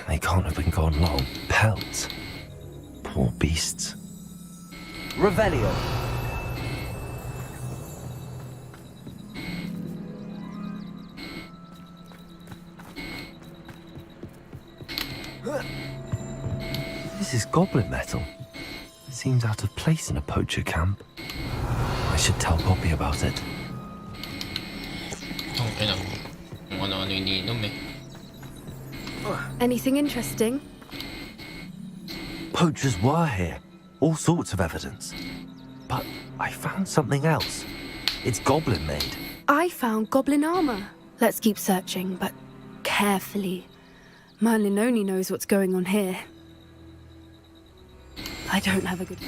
They can't have been gone long. Pelts. Poor beasts. Revelio. This is goblin metal. It seems out of place in a poacher camp. I should tell Poppy about it. Okay lang. Kung ano-ano iniinom eh. Anything interesting? Poachers were here. all sorts of evidence. But I found something else. It's goblin made. I found goblin armor. Let's keep searching, but carefully. Merlin only knows what's going on here. I don't have a good...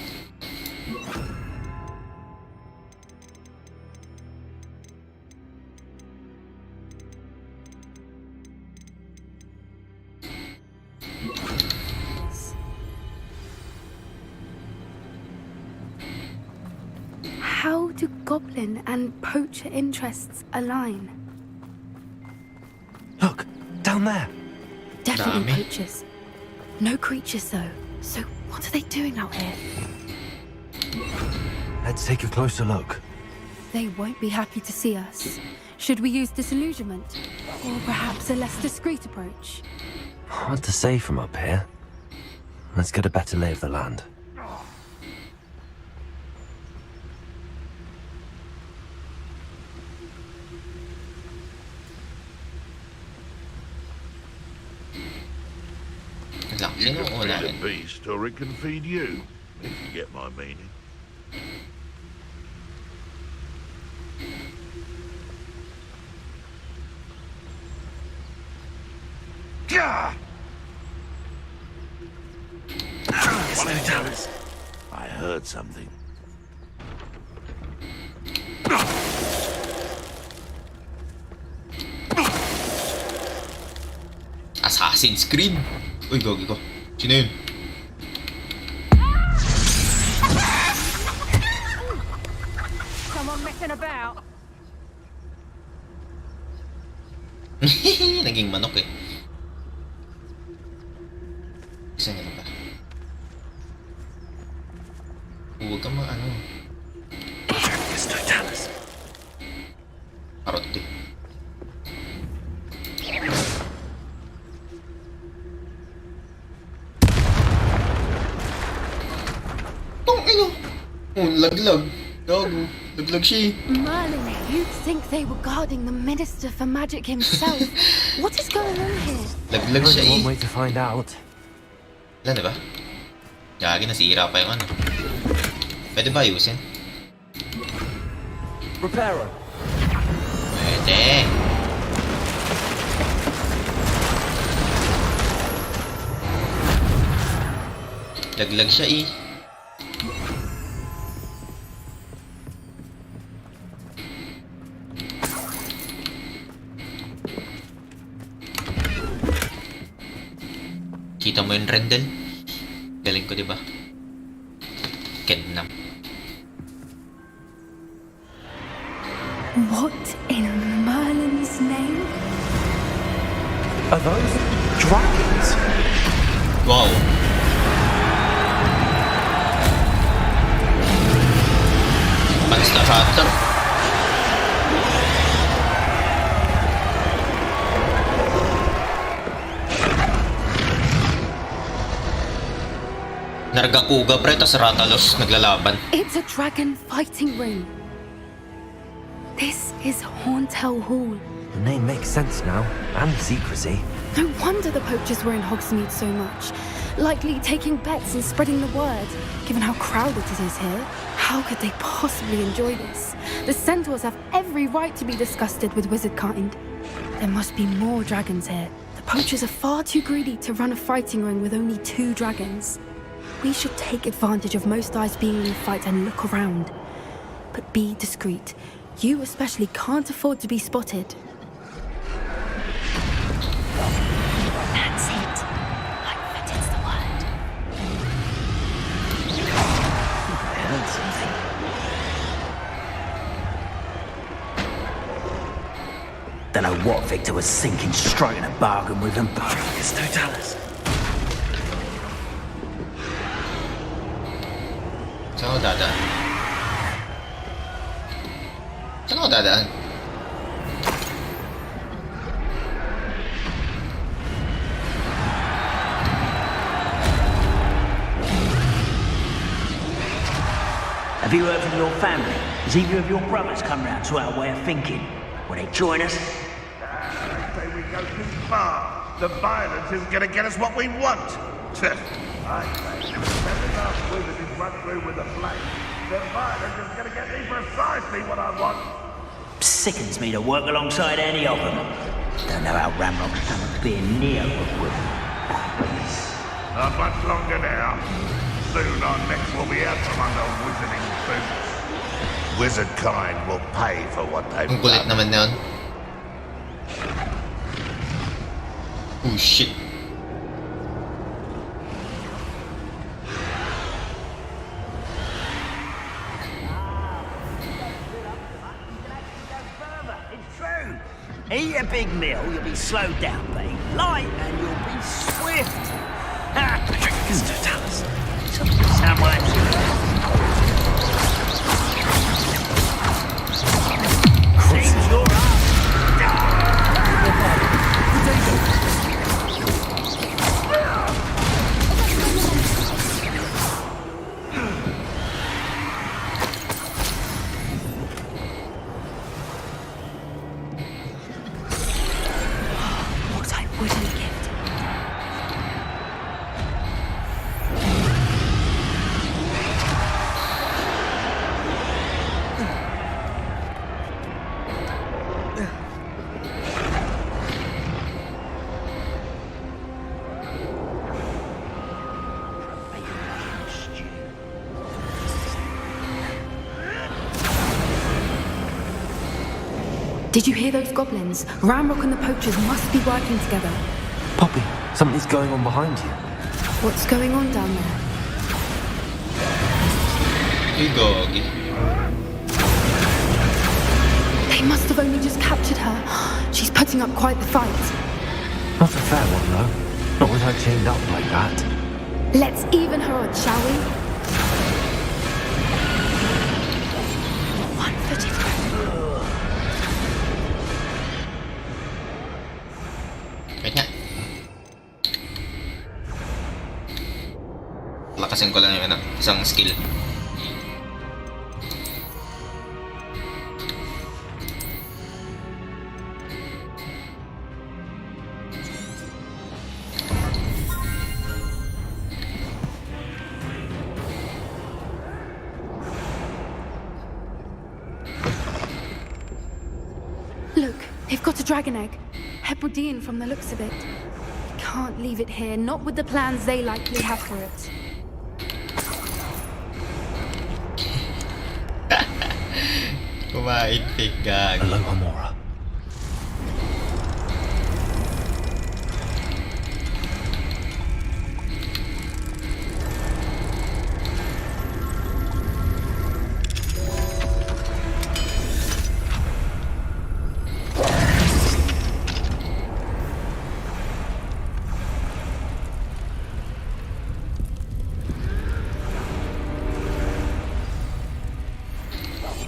How do goblin and poacher interests align? Look, down there. Definitely poachers. No creatures though. So what are they doing out here? Let's take a closer look. They won't be happy to see us. Should we use disillusionment? Or perhaps a less discreet approach? Hard to say from up here. Let's get a better lay of the land. You can feed a beast, or it can feed you, if you get my meaning. Gah! I heard something. Assassin's Creed. Uy, gogi ko. Sino yun? Someone messing about. Naging manok eh. Isa nga ba? Huwag kang ano. Parot eh. Oh, laglag. Gago. Laglag siya eh. Merlin, you'd think they were guarding the Minister for Magic himself. What is going on here? Laglag siya eh. One way to find out. Wala na ba? Gagi, nasira pa yung ano. Pwede ba ayusin? Repairer. Pwede. Laglag siya eh. Kita mo yung Rendel? Galing ko, diba? Kidnap. What in Merlin's name? Are those dragons? Wow. Monster Hunter. Nargakuga pre, tas Ratalos naglalaban. It's a dragon fighting ring. This is Hauntel Hall. The name makes sense now, and the secrecy. No wonder the poachers were in Hogsmeade so much. Likely taking bets and spreading the word, given how crowded it is here. How could they possibly enjoy this? The centaurs have every right to be disgusted with wizard kind. There must be more dragons here. The poachers are far too greedy to run a fighting ring with only 2 dragons. We should take advantage of most eyes being in the fight and look around. But be discreet. You especially can't afford to be spotted. That's it. I bet it's the word. I heard something. Don't know what Victor was thinking, striking a bargain with him. It's Totalis. Saan ako dadaan? Saan ako dadaan? Have you heard from your family? Has either of your brothers come round to our way of thinking? Will they join us? Say we go too far. The violence is gonna get us what we want. I say, when enough wizards run through with a flame, the violence is gonna get me precisely what I want. Sickens me to work alongside any of them. Don't know how Ramrock haven't been near Rookwood. Not much longer now. Soon our necks will be out from under wizarding boots. Wizard kind will pay for what they've Ang kulit done. naman na yun. Oh shit. Eat a big meal, you'll be slowed down, but eat light and you'll be swift. Someone. Seems you're What I wouldn't give. Did you hear those goblins? Ramrock and the poachers must be working together. Poppy, something's going on behind you. What's going on down there? You gogi. They must have only just captured her. She's putting up quite the fight. Not a fair one, though. Not with her chained up like that. Let's even her odds, shall we? One-footed. Wait nga. Lakasin ko lang yung isang skill. Look, they've got a dragon egg. Hebridean from the looks of it. Can't leave it here, not with the plans they likely have for it. Kumain, fake gag. Aloha, Mora.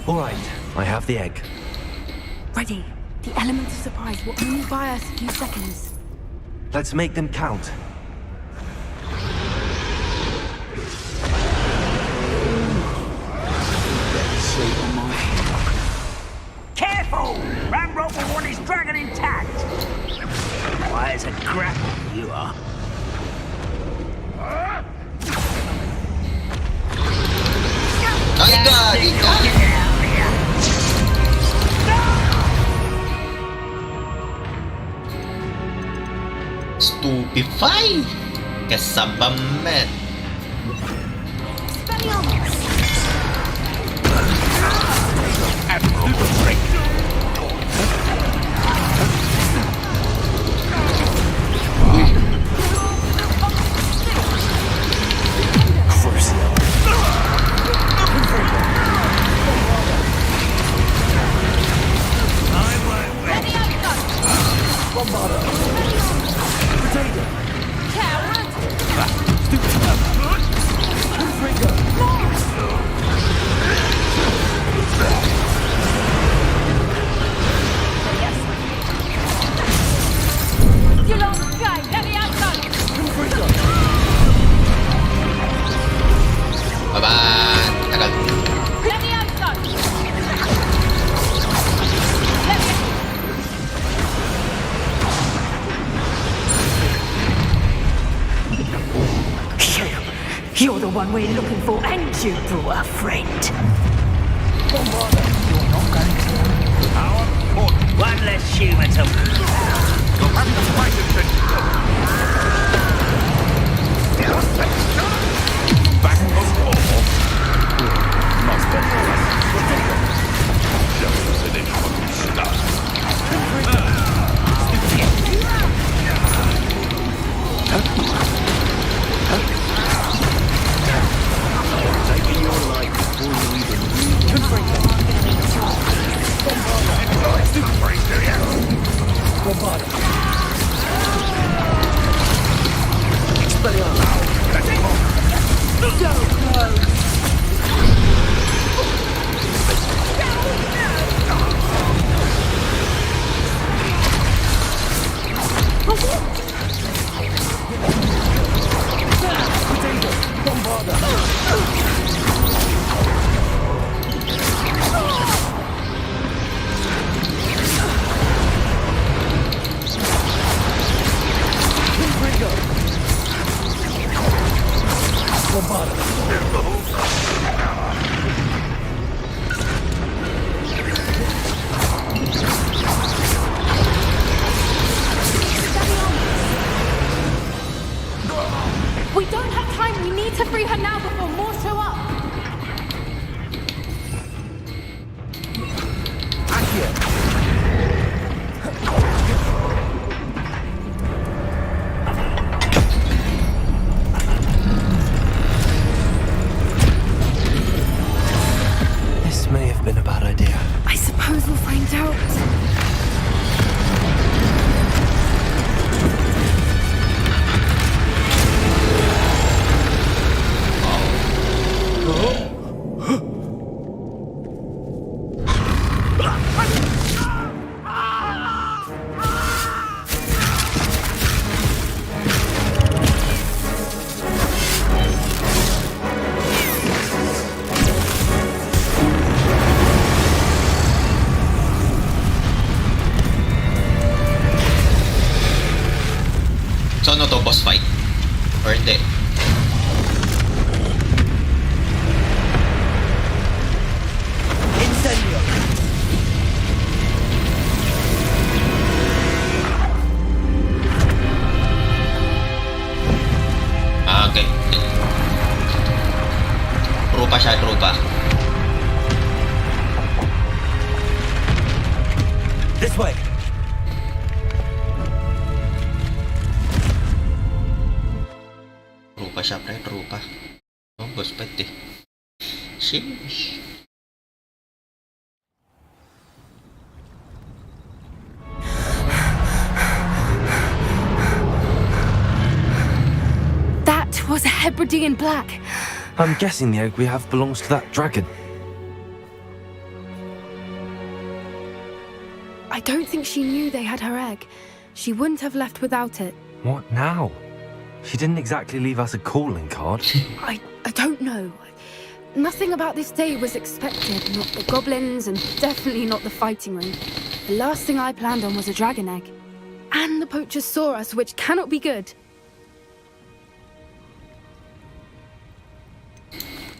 All right, I have the egg. Ready. The element of surprise will only buy us a few seconds. Let's make them count. Careful! Ramrock will want his dragon intact. Why, it's a grapple you are. Stupefy! Kasabamet! You're the one we're looking for, and you brought a friend. You're not going to. One less human to. You'll have to fight it then. Back on floor. Must be just as an initial start. Taking your life before you even read. We don't have time. We need to free her now before more show up. This may have been a bad idea. I suppose we'll find out. So ano to, boss fight? Or hindi? Incendio. Ah, okay. Trupa siya, trupa. This way. Trupa siya, pre, trupa. Oh, boss fight eh. Sheesh. That was a Hebridean black. I'm guessing the egg we have belongs to that dragon. I don't think she knew they had her egg. She wouldn't have left without it. What now? She didn't exactly leave us a calling card. I don't know. Nothing about this day was expected. Not the goblins, and definitely not the fighting ring. The last thing I planned on was a dragon egg. And the poachers saw us, which cannot be good.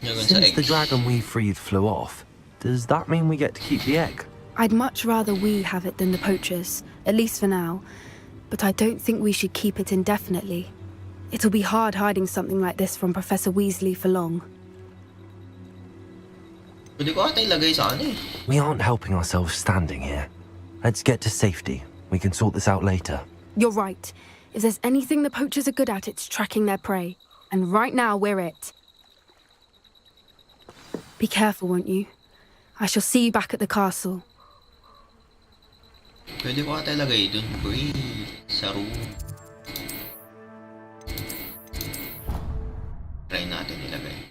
Since the dragon we freed flew off, does that mean we get to keep the egg? I'd much rather we have it than the poachers, at least for now. But I don't think we should keep it indefinitely. It'll be hard hiding something like this from Professor Weasley for long. Pwede ko ata ilagay sa ano eh. We aren't helping ourselves standing here. Let's get to safety. We can sort this out later. You're right. If there's anything the poachers are good at, it's tracking their prey. And right now, we're it. Be careful, won't you? I shall see you back at the castle. Pwede ko ata ilagay dun, pre. Sa room. Try natin ilagay.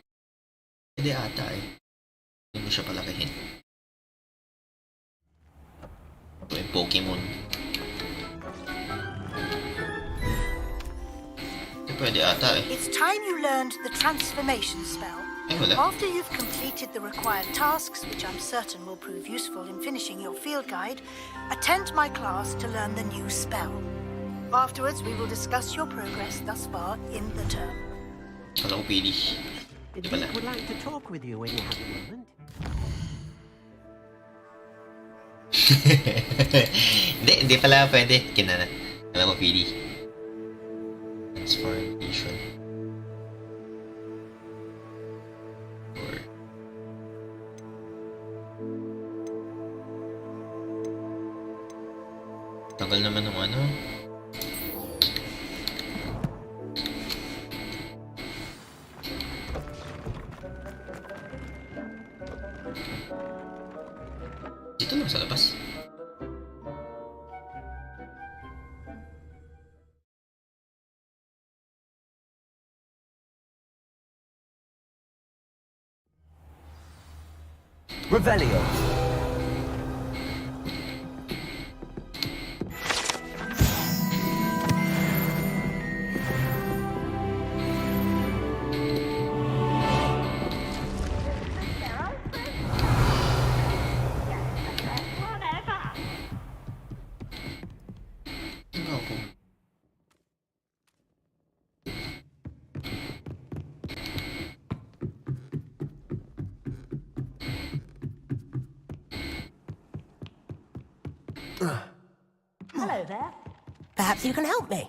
Pwede ata eh. Hindi mo siya palakihin. Ito yung Pokemon. Pwede ata eh. It's time you learned the transformation spell. After you've completed the required tasks, which I'm certain will prove useful in finishing your field guide, attend my class to learn the new spell. Afterwards, we will discuss your progress thus far in the term. Kala ko pili. Di pala. Would like to talk with you when you have a moment. Hindi pala pwede. Kinana. Kala ko pili. Transformation. Or... Tagal naman ng ano. Dito lang sa labas. Revelio. Hello there. Perhaps you can help me.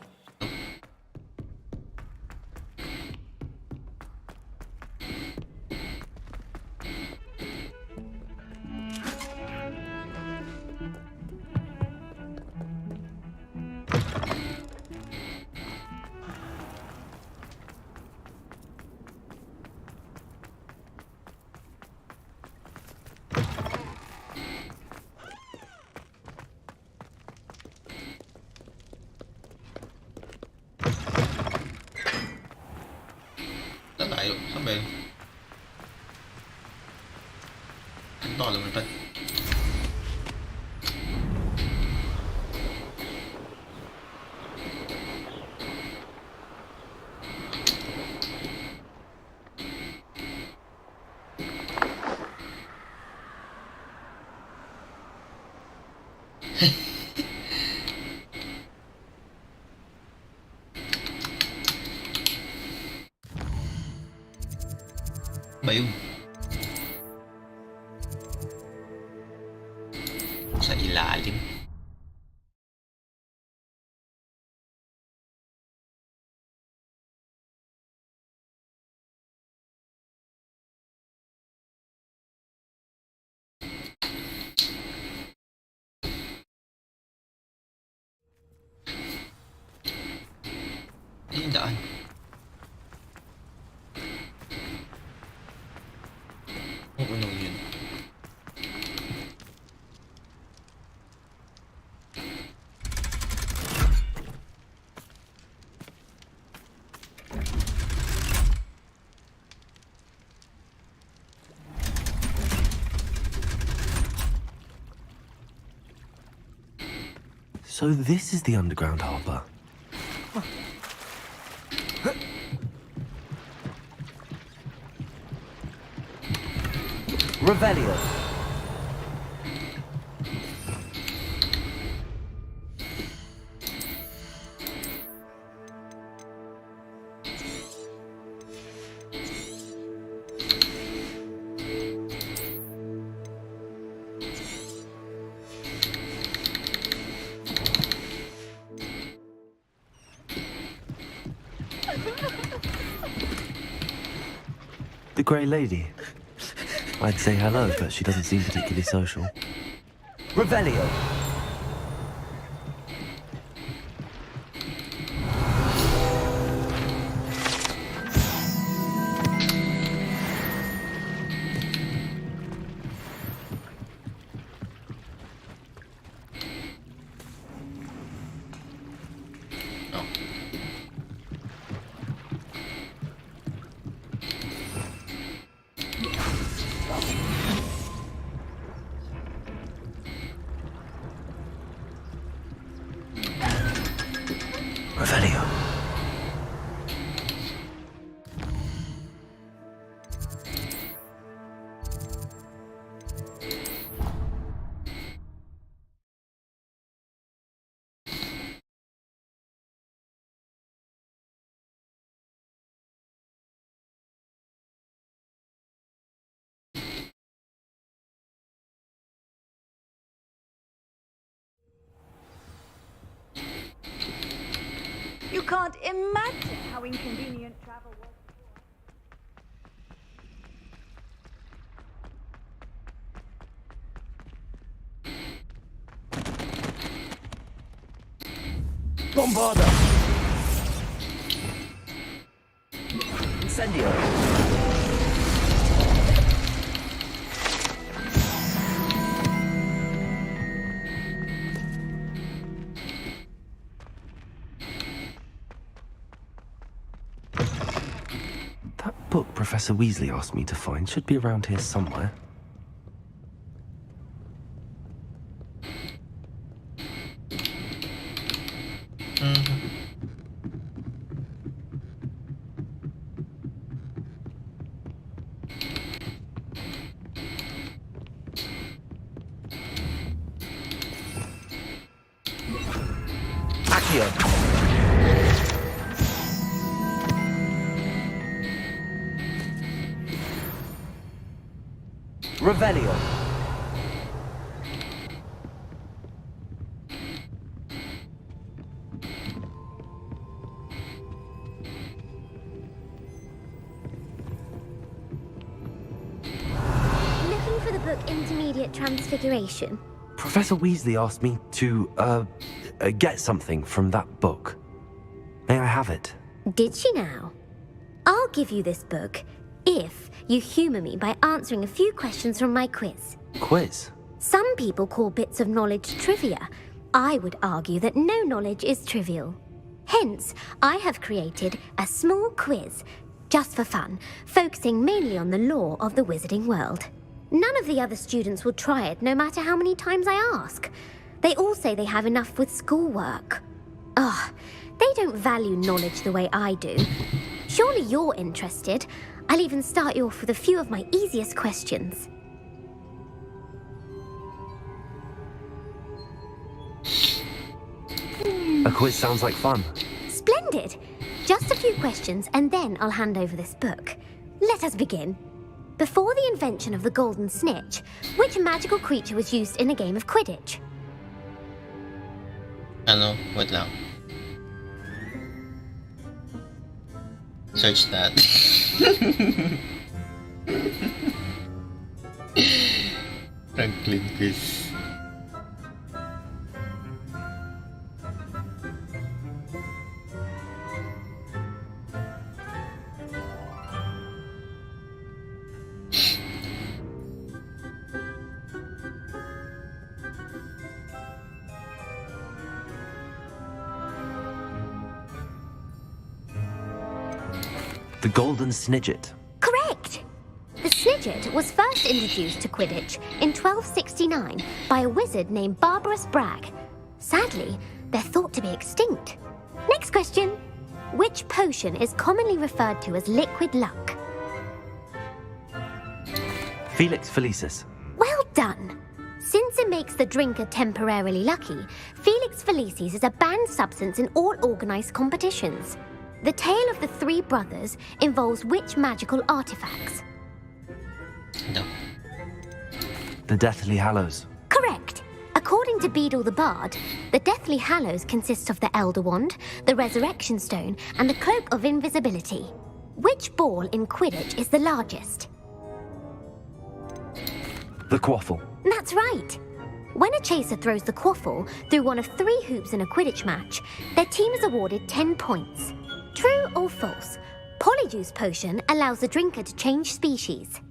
Saan tayo? Saan ba yun? Ito ka lumipad. Ba yun? Sa ilalim. Ayun daan. Oo naman yun. So this is the underground harbor. Revelio. The Grey Lady. I'd say hello, but she doesn't seem particularly social. Revelio. can't imagine how inconvenient travel was. Bombarda! Incendio! That book Professor Weasley asked me to find should be around here somewhere. Accio! Revelio! Looking for the book Intermediate Transfiguration? Professor Weasley asked me to, get something from that book. May I have it? Did she now? I'll give you this book if you humour me by answering a few questions from my quiz. Quiz? Some people call bits of knowledge trivia. I would argue that no knowledge is trivial. Hence, I have created a small quiz, just for fun, focusing mainly on the lore of the wizarding world. None of the other students will try it, no matter how many times I ask. They all say they have enough with schoolwork. Ugh, they don't value knowledge the way I do. Surely you're interested. I'll even start you off with a few of my easiest questions. A quiz sounds like fun. Splendid! Just a few questions and then I'll hand over this book. Let us begin. Before the invention of the golden snitch, which magical creature was used in a game of Quidditch? Ano? Wait lang. Search that. Franklin quiz. The Golden Snidget. Correct! The Snidget was first introduced to Quidditch in 1269 by a wizard named Barbarous Bragg. Sadly, they're thought to be extinct. Next question. Which potion is commonly referred to as liquid luck? Felix Felicis. Well done! Since it makes the drinker temporarily lucky, Felix Felicis is a banned substance in all organised competitions. The tale of the three brothers involves which magical artifacts? No. The Deathly Hallows. Correct. According to Beedle the Bard, the Deathly Hallows consists of the Elder Wand, the Resurrection Stone, and the Cloak of Invisibility. Which ball in Quidditch is the largest? The Quaffle. That's right. When a chaser throws the quaffle through one of 3 hoops in a Quidditch match, their team is awarded 10 points. True or false? Polyjuice potion allows the drinker to change species.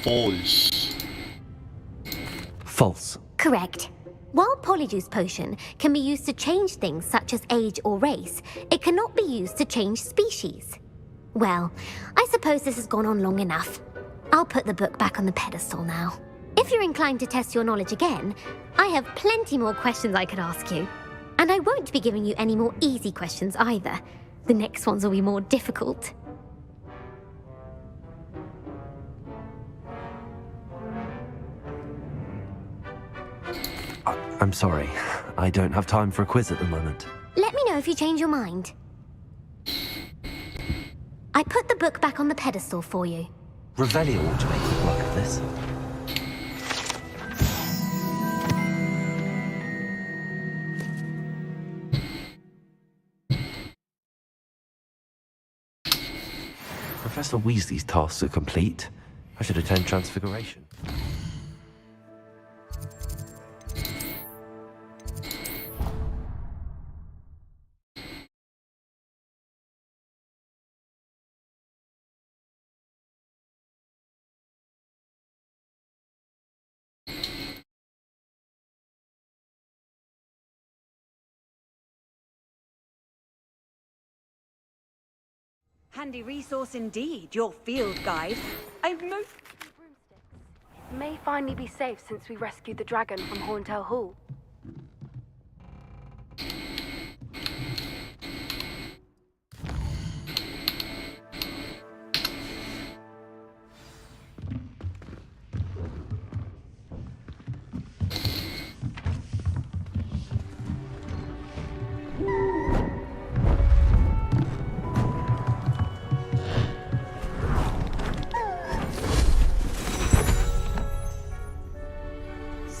False. False. Correct. While Polyjuice potion can be used to change things such as age or race, it cannot be used to change species. Well, I suppose this has gone on long enough. I'll put the book back on the pedestal now. If you're inclined to test your knowledge again, I have plenty more questions I could ask you. And I won't be giving you any more easy questions either. The next ones will be more difficult. I'm sorry. I don't have time for a quiz at the moment. Let me know if you change your mind. I put the book back on the pedestal for you. Revelio ought to make quick work of this. Professor Weasley's tasks are complete. I should attend Transfiguration. Handy resource indeed, your field guide. I've most... It may finally be safe since we rescued the dragon from Horntail Hall.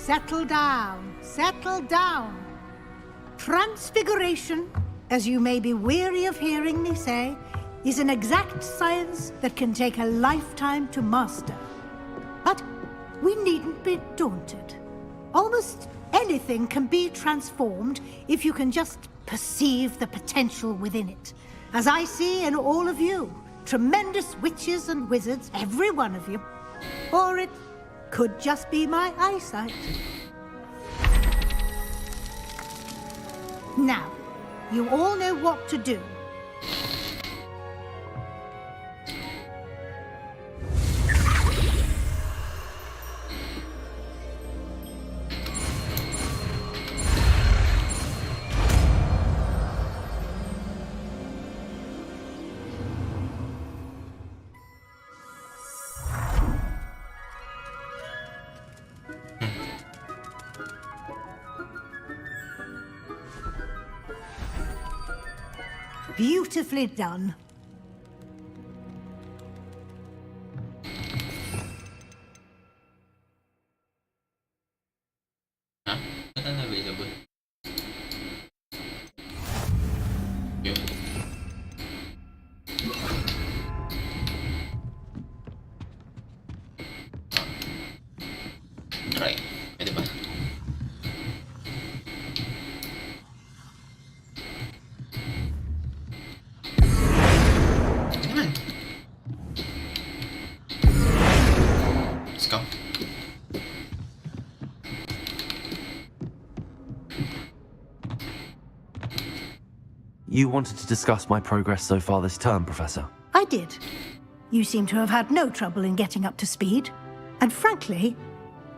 Settle down, settle down. Transfiguration, as you may be weary of hearing me say, is an exact science that can take a lifetime to master. But we needn't be daunted. Almost anything can be transformed if you can just perceive the potential within it. As I see in all of you, tremendous witches and wizards, every one of you. Or it could just be my eyesight. Now, you all know what to do. Beautifully done. Available. Yun. Try. Pwede ba? Let's go. You wanted to discuss my progress so far this term, Professor. I did. You seem to have had no trouble in getting up to speed, and frankly,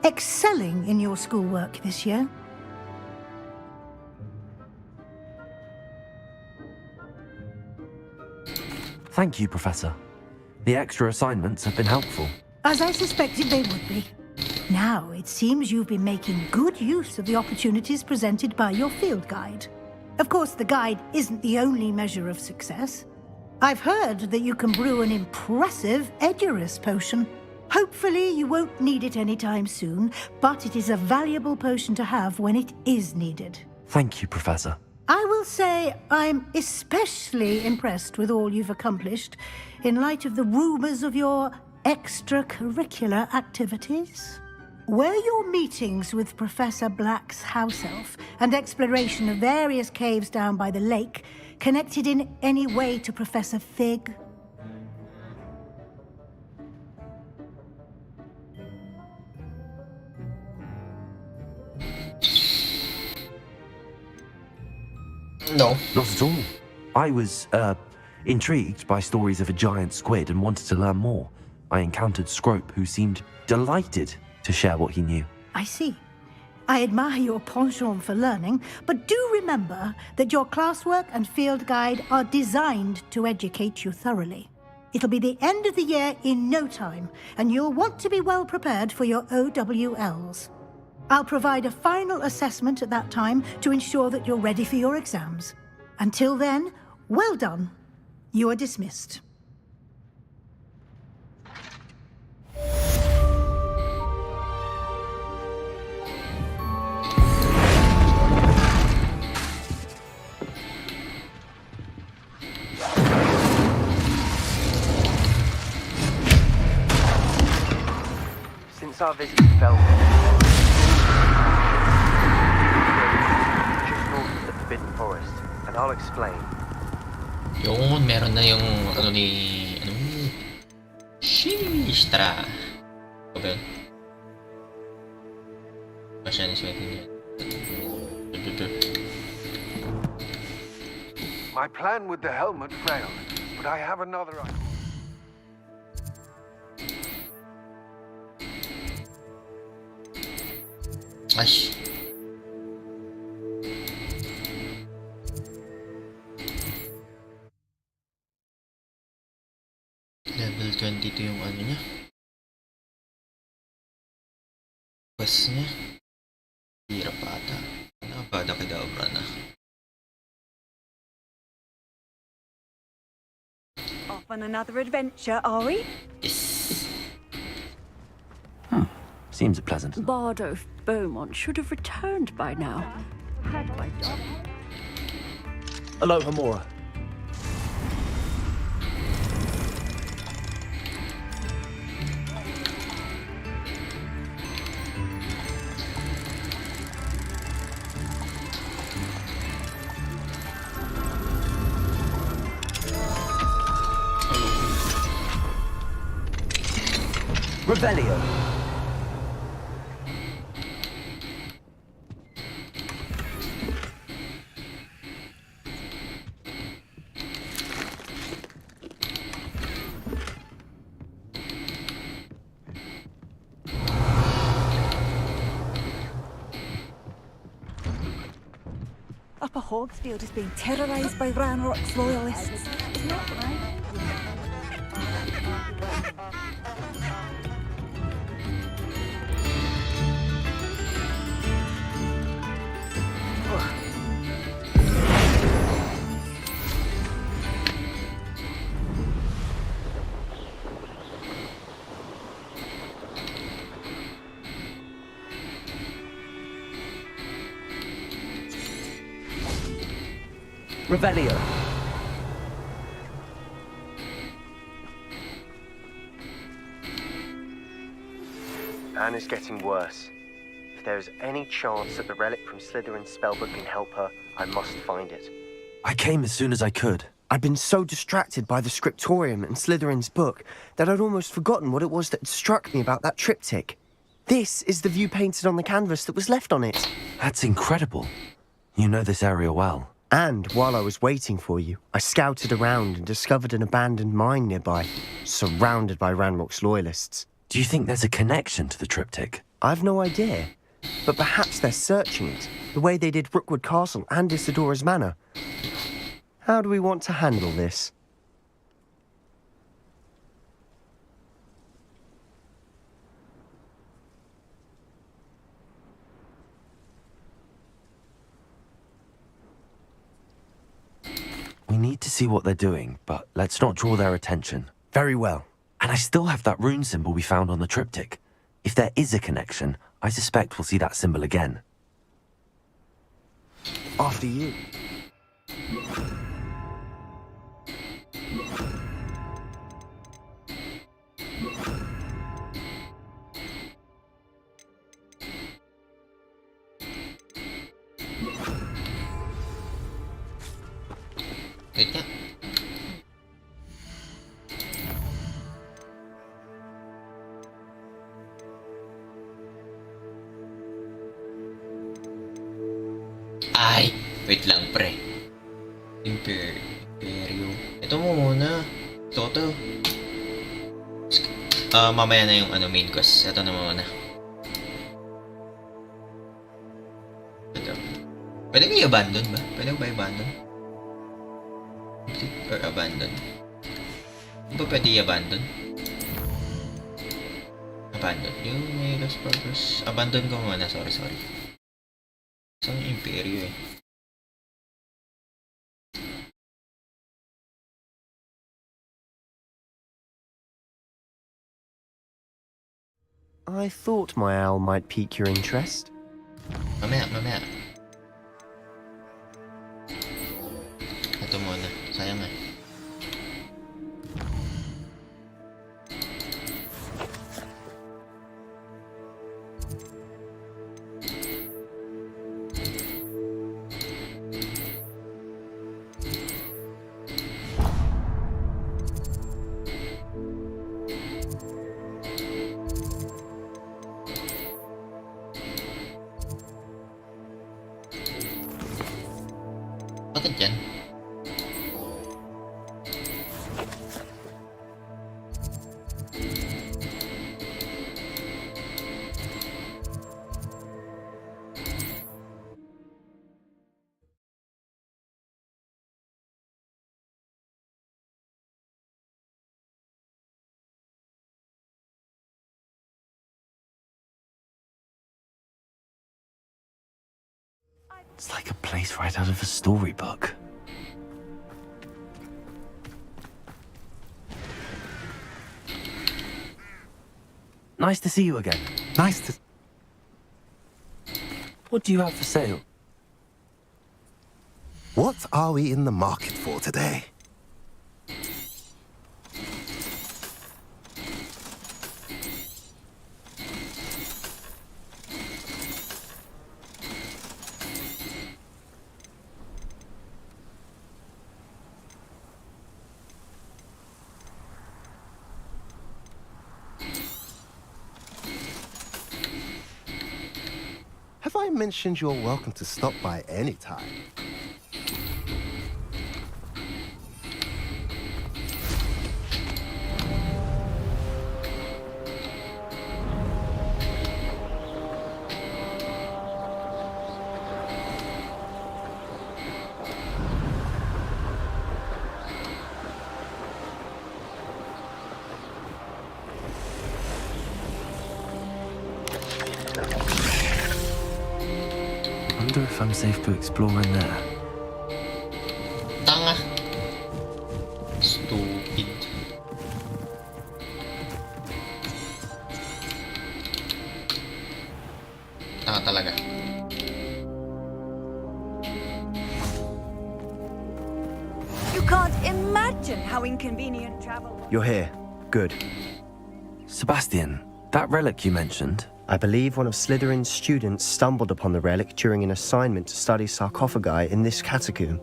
excelling in your schoolwork this year. Thank you, Professor. The extra assignments have been helpful. As I suspected they would be. Now, it seems you've been making good use of the opportunities presented by your field guide. Of course, the guide isn't the only measure of success. I've heard that you can brew an impressive Edurus potion. Hopefully, you won't need it anytime soon, but it is a valuable potion to have when it is needed. Thank you, Professor. I will say I'm especially impressed with all you've accomplished in light of the rumors of your extracurricular activities. Were your meetings with Professor Black's house elf and exploration of various caves down by the lake connected in any way to Professor Fig? No. Not at all. I was, intrigued by stories of a giant squid and wanted to learn more. I encountered Scrope, who seemed delighted to share what he knew. I see. I admire your penchant for learning, but do remember that your classwork and field guide are designed to educate you thoroughly. It'll be the end of the year in no time, and you'll want to be well prepared for your OWLs. I'll provide a final assessment at that time to ensure that you're ready for your exams. Until then, well done. You are dismissed. Since our visit to Spellbook, just north of the Forbidden Forest, and I'll explain. Yun, meron na yung ano ni... Ano? Sheesh, tara. Ito ba yun? Pasyan is waiting yun. My plan with the helmet failed, but I have another idea. Ay. Level 22 yung ano niya. Quest niya. Hirap ata. Ano ba? Kedavra na. Off on another adventure, are we? Yes. Seems pleasant. Bardo Beaumont should have returned by now. Had my job. Hello, Hamora. Revelio. Upper Hogsfield is being terrorised by Ranrock's loyalists. Not right. Revelio. Anne is getting worse. If there is any chance that the relic from Slytherin's spellbook can help her, I must find it. I came as soon as I could. I'd been so distracted by the scriptorium and Slytherin's book that I'd almost forgotten what it was that had struck me about that triptych. This is the view painted on the canvas that was left on it. That's incredible. You know this area well. And while I was waiting for you, I scouted around and discovered an abandoned mine nearby, surrounded by Ranrock's loyalists. Do you think there's a connection to the triptych? I've no idea, but perhaps they're searching it, the way they did Rookwood Castle and Isidora's Manor. How do we want to handle this? We need to see what they're doing, but let's not draw their attention. Very well. And I still have that rune symbol we found on the triptych. If there is a connection, I suspect we'll see that symbol again. After you. Wait nga. Ay! Wait lang, pre. Imperio. Ito muna. Ito. Mamaya na yung main quest. Ito na muna. Ito. Pwede ko i-abandon ba? Pwede ko ba i-abandon? Or abandon? Hindi ba pwede i-abandon? Abandon. Yung may lost progress. Abandon ko muna. Sorry. Saan yung Imperio eh? I thought my owl might pique your interest. Mamaya. Ito muna. Sayang eh. Bakit yan? It's like a place right out of a storybook. Nice to see you again. Nice to... What do you have for sale? What are we in the market for today? Have I mentioned you're welcome to stop by any time? I wonder if I'm safe to explore in there. Tanga. Stupid. Tanga talaga. You can't imagine how inconvenient travel. You're here. Good. Sebastian, that relic you mentioned... I believe one of Slytherin's students stumbled upon the relic during an assignment to study sarcophagi in this catacomb.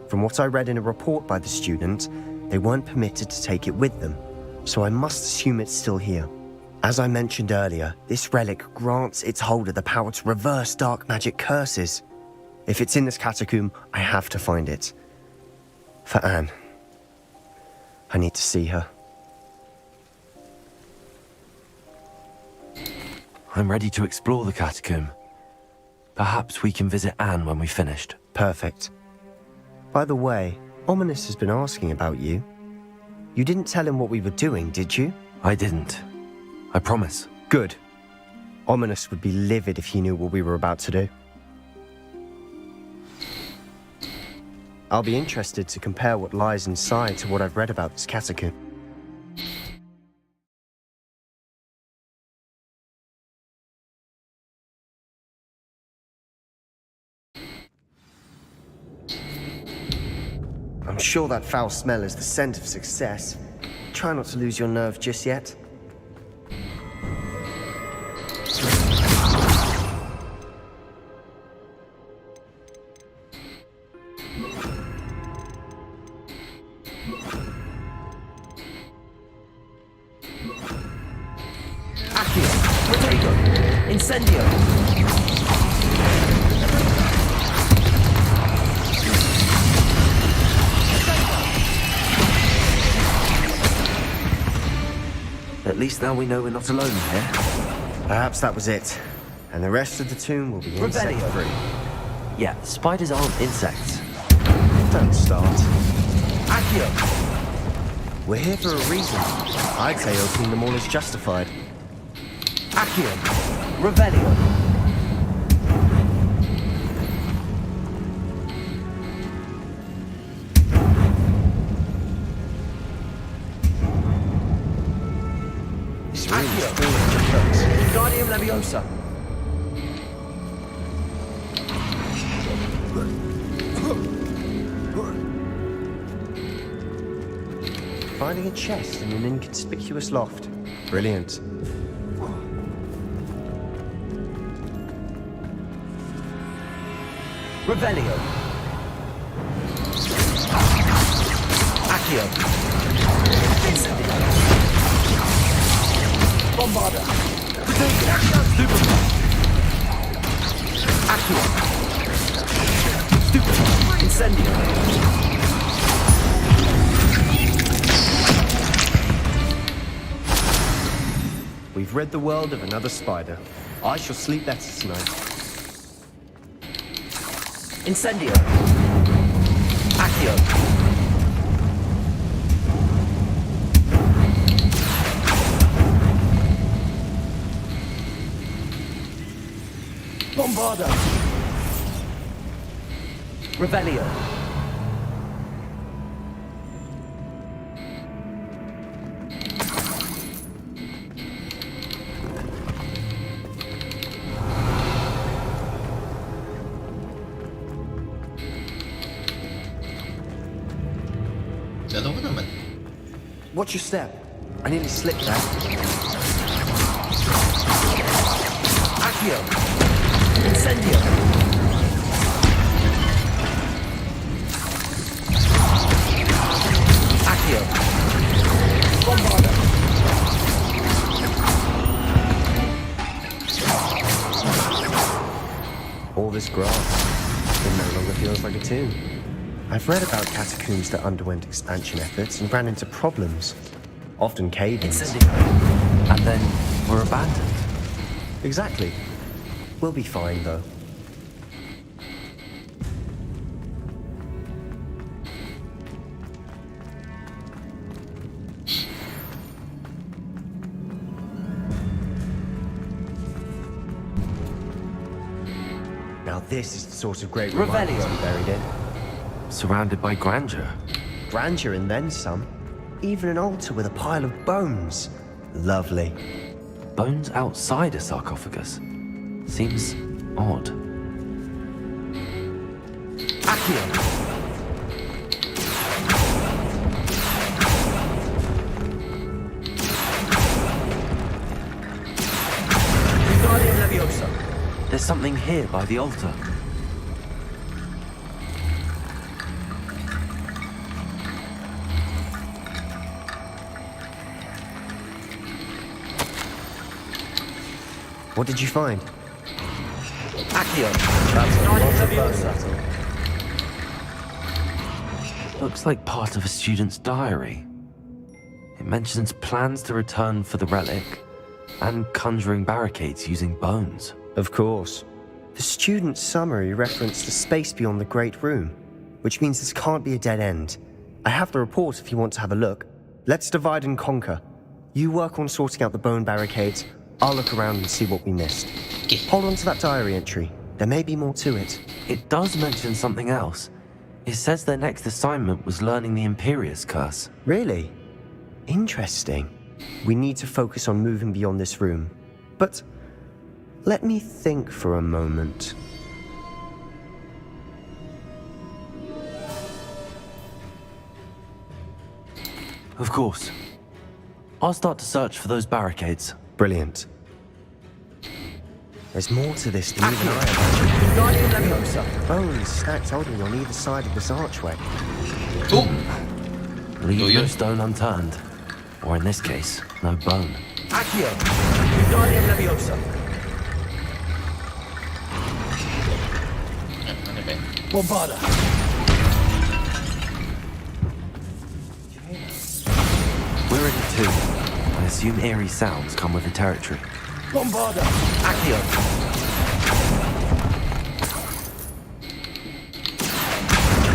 From what I read in a report by the student, they weren't permitted to take it with them, so I must assume it's still here. As I mentioned earlier, this relic grants its holder the power to reverse dark magic curses. If it's in this catacomb, I have to find it. For Anne. I need to see her. I'm ready to explore the catacomb. Perhaps we can visit Anne when we've finished. Perfect. By the way, Ominous has been asking about you. You didn't tell him what we were doing, did you? I didn't. I promise. Good. Ominous would be livid if he knew what we were about to do. I'll be interested to compare what lies inside to what I've read about this catacomb. I'm sure that foul smell is the scent of success. Try not to lose your nerve just yet. Incendio! At least now we know we're not alone here. Perhaps that was it. And the rest of the tomb will be insect-free. Yeah, spiders aren't insects. Don't start. Accio! We're here for a reason. I'd say opening them all is justified. Accio! Revelio! Guardian Leviosa. Finding a chest in an inconspicuous loft. Brilliant. Revelio. Accio. Incendio. Bombarda. Accio. Stupid. Incendio. We've rid the world of another spider. I shall sleep better tonight. Incendio. Accio. Bombardo. Revelio. Dalawa naman. Watch your step. I nearly slipped there. Accio. Incendio. Accio. Bombardo. All this grass, it no longer feels like a tomb. I've read about catacombs that underwent expansion efforts and ran into problems, often cave-ins. And then were abandoned. Exactly. We'll be fine, though. Now this is the sort of great reminders we buried in. Surrounded by grandeur. Grandeur and then some. Even an altar with a pile of bones. Lovely. Bones outside a sarcophagus. Seems odd. Accio. Wingardium Leviosa. There's something here by the altar. What did you find? Accio. That's a lot of bones. Looks like part of a student's diary. It mentions plans to return for the relic and conjuring barricades using bones. Of course. The student's summary referenced the space beyond the Great Room, which means this can't be a dead end. I have the report if you want to have a look. Let's divide and conquer. You work on sorting out the bone barricades. I'll look around and see what we missed. Hold on to that diary entry. There may be more to it. It does mention something else. It says their next assignment was learning the Imperius Curse. Really? Interesting. We need to focus on moving beyond this room. But let me think for a moment. Of course. I'll start to search for those barricades. Brilliant. There's more to this than even I imagined. Bones stacked oddly on either side of this archway. Leave no stone unturned. Or in this case, no bone. Accio. Wingardium Leviosa. Bombarda. We're in it too. I assume eerie sounds come with the territory. Bombarda. Accio.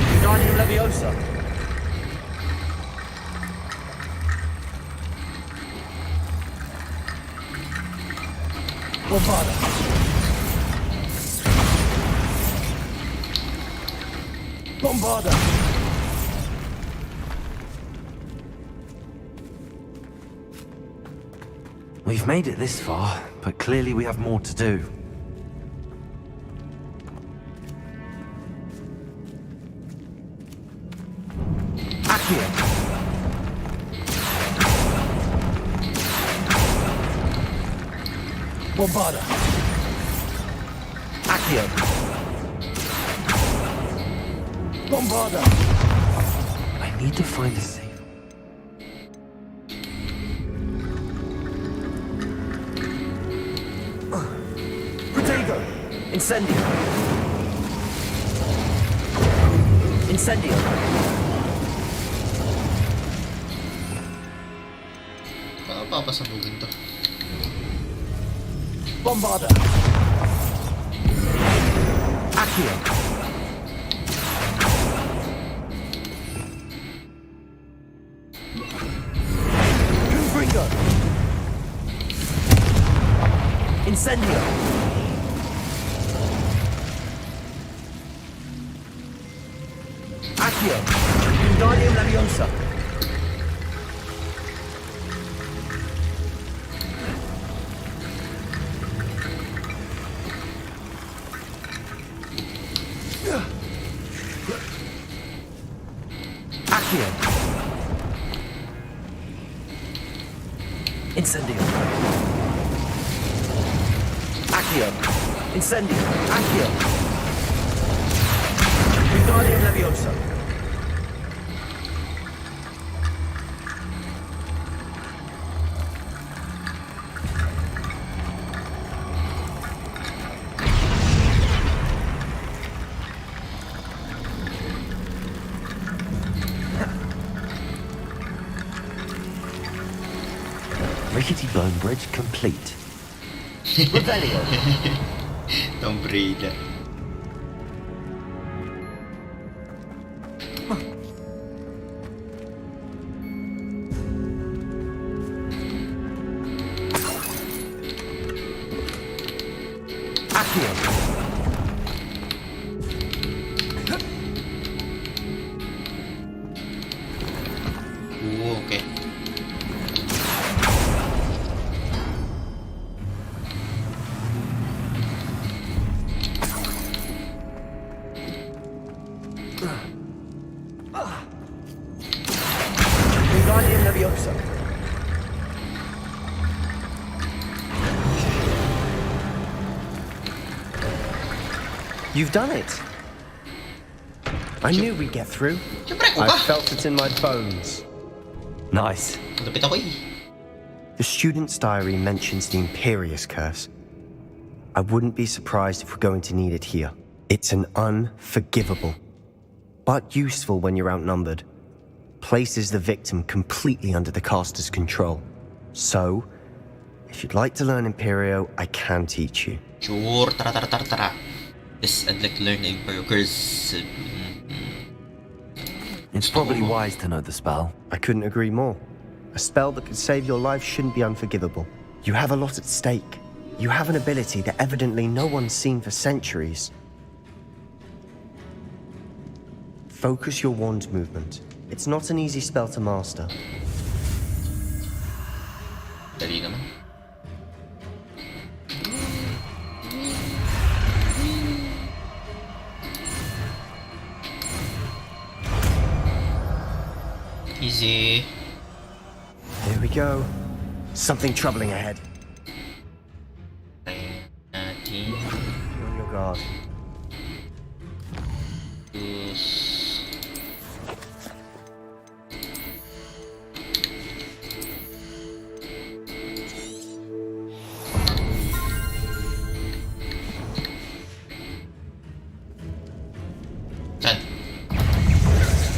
Wingardium Leviosa. Bombarda. Bombarda. We've made it this far, but clearly we have more to do. Accio. Bombarda. Accio. Bombarda. I need to find a safe. Protego. Incendio. Incendio. Papasabugin to. Bombarda. Accio. Confringo. Incendio. Accio. Wingardium Leviosa. Accio. Incendio. Accio. Incendio. Accio. Wingardium Leviosa. Rickety bone bridge complete. Revelio. Tomb Raider. Accio. Okay. Wingardium Leviosa. You've done it. I knew we'd get through. I felt it in my bones. Nice. The student's diary mentions the Imperious Curse. I wouldn't be surprised if we're going to need it here. It's an unforgivable, but useful when you're outnumbered. Places the victim completely under the caster's control. So, if you'd like to learn Imperio, I can teach you. Sure, tara. Yes, I'd like to learn Imperio Curse. It's probably wise to know the spell. I couldn't agree more. A spell that could save your life shouldn't be unforgivable. You have a lot at stake. You have an ability that evidently no one's seen for centuries. Focus your wand movement. It's not an easy spell to master. Dali naman. Easy. Here we go. Something troubling ahead. Be on your guard.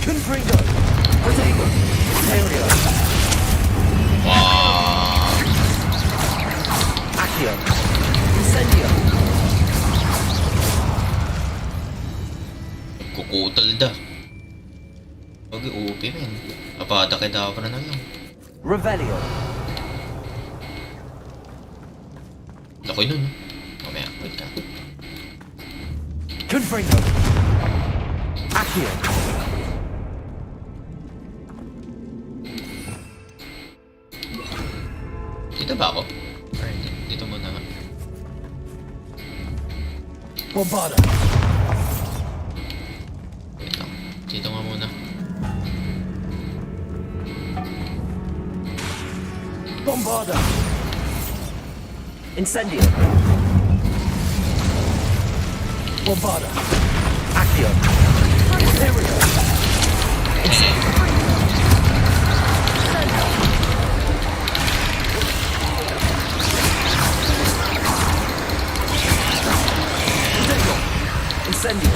Confringo. Protego. Imperio. Accio. Incendio. Kukutal da. Okay, OP men. Apada kedavra na lang. Revelio. Laki nun. Mamaya, wait ka. Confringo. Accio. Dito ba ako? Or dito muna nga. Bombarda. Wait lang. Dito nga muna. Bombarda. Incendio. Bombarda. Accio. Imperio. Incendio.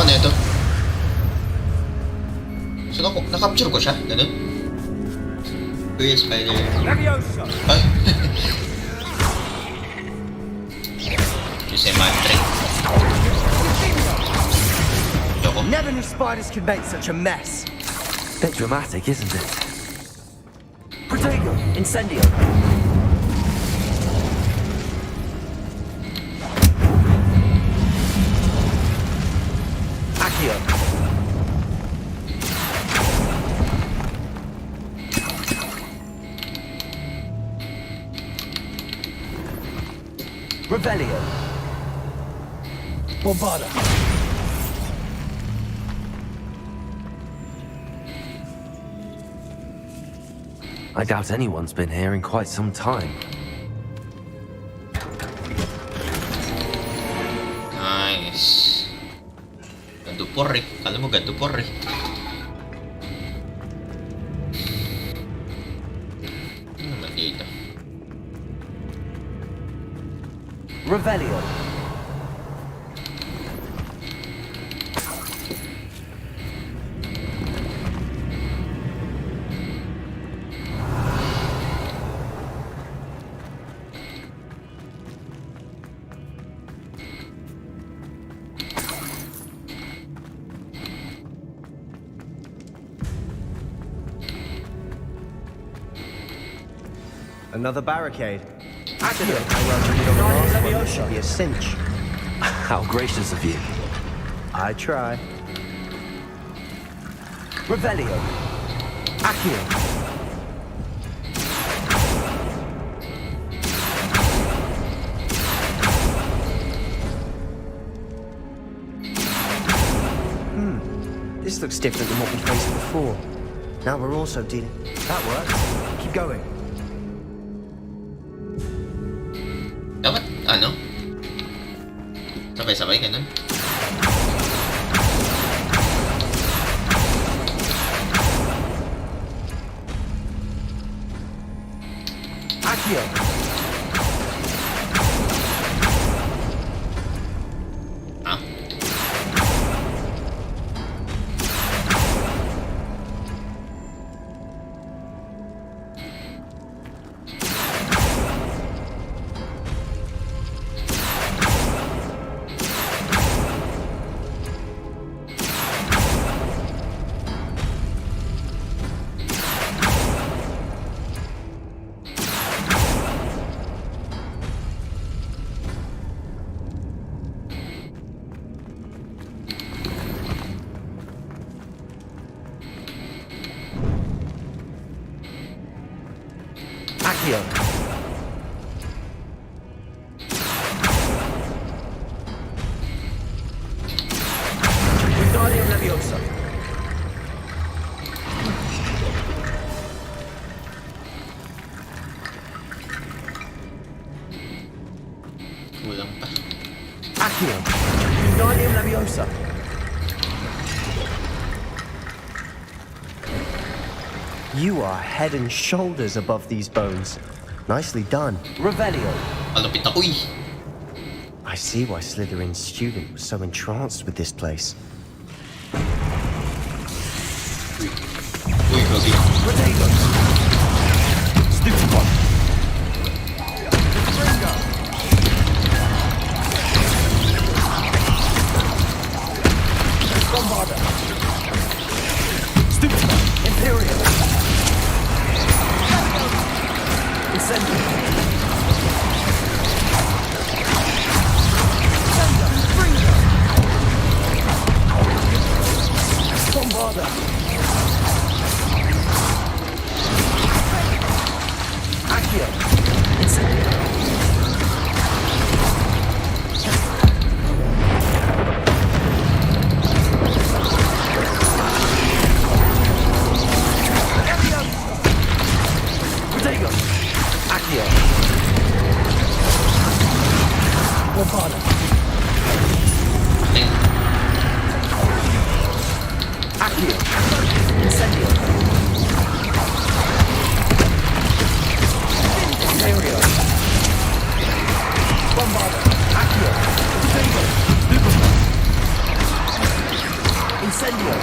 nito? So, na-capture ko siya? Ganun? Kuya Spider. Ay! You say my trick. Never knew spiders could make such a mess. Bit dramatic, isn't it? Protego, incendio. Accio. Revelio. Bombarda. I doubt anyone's been here in quite some time. Nice. Ganto por eh. Kala mo ganto por eh. Ano naman dito? Revelio. Another barricade. Accio. This should be a cinch. How gracious of you. I try. Revelio. Accio. This looks different than what we faced before. Now we're also dealing... That works. Keep going. Dapat, ano? Sabay-sabay ganun. Accio. Ah? Accio. Wingardium Leviosa. Kulang pa. Accio. Wingardium Leviosa. You are head and shoulders above these bones. Nicely done. Revelio. Malupit ako eh. I see why Slytherin's student was so entranced with this place. Uy, Rosie. Protego. Stupid one. Bombarda. Stupid one. Imperial. Incendio. Bombarda. Accio. Incendio. Protego. Accio. Bombarda. Accio. Incendio!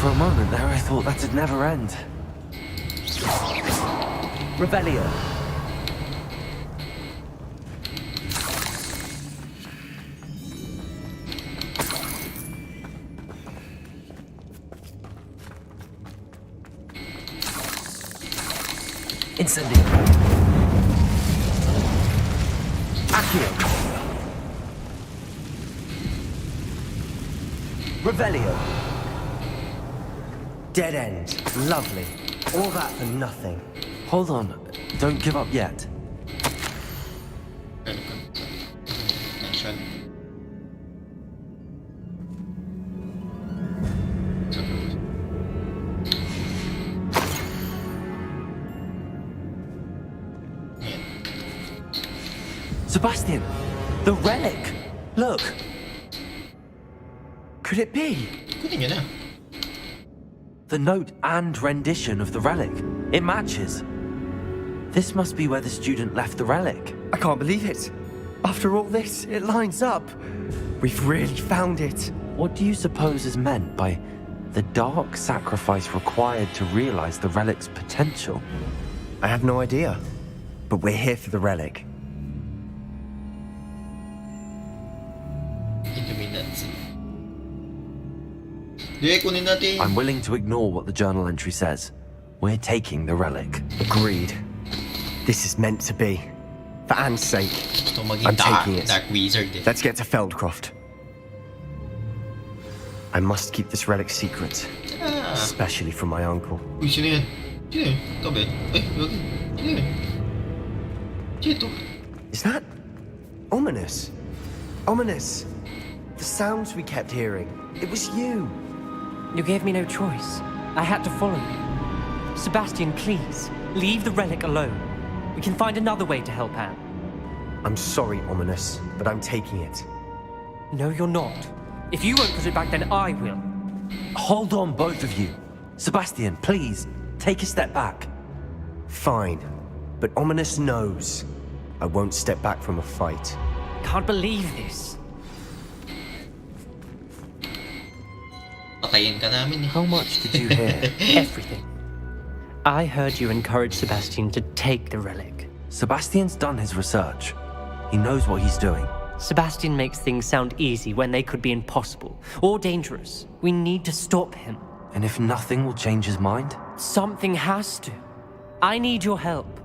For a moment there, I thought that'd never end. Revelio. Incendio. Accio. Revelio. Dead end. Lovely. All that for nothing. Hold on. Don't give up yet. Sebastian! The relic! Look! Could it be? The note and rendition of the relic. It matches. This must be where the student left the relic. I can't believe it. After all this, it lines up. We've really found it. What do you suppose is meant by the dark sacrifice required to realize the relic's potential? I have no idea. But we're here for the relic. I'm willing to ignore what the journal entry says. We're taking the relic. Agreed. This is meant to be. For Anne's sake. I'm taking it. Let's get to Feldcroft. I must keep this relic secret. Especially from my uncle. Uy, sino yan? Sino yun? Tabi. Ay, yagi. Sino yun? Sino ito? Is that ominous? Ominous. The sounds we kept hearing. It was you. You gave me no choice. I had to follow you. Sebastian, please, leave the relic alone. We can find another way to help Anne. I'm sorry, Ominous, but I'm taking it. No, you're not. If you won't put it back, then I will. Hold on, both of you. Sebastian, please, take a step back. Fine, but Ominous knows. I won't step back from a fight. Can't believe this. How much did you hear? Everything. I heard you encourage Sebastian to take the relic. Sebastian's done his research. He knows what he's doing. Sebastian makes things sound easy when they could be impossible or dangerous. We need to stop him. And if nothing will change his mind? Something has to. I need your help.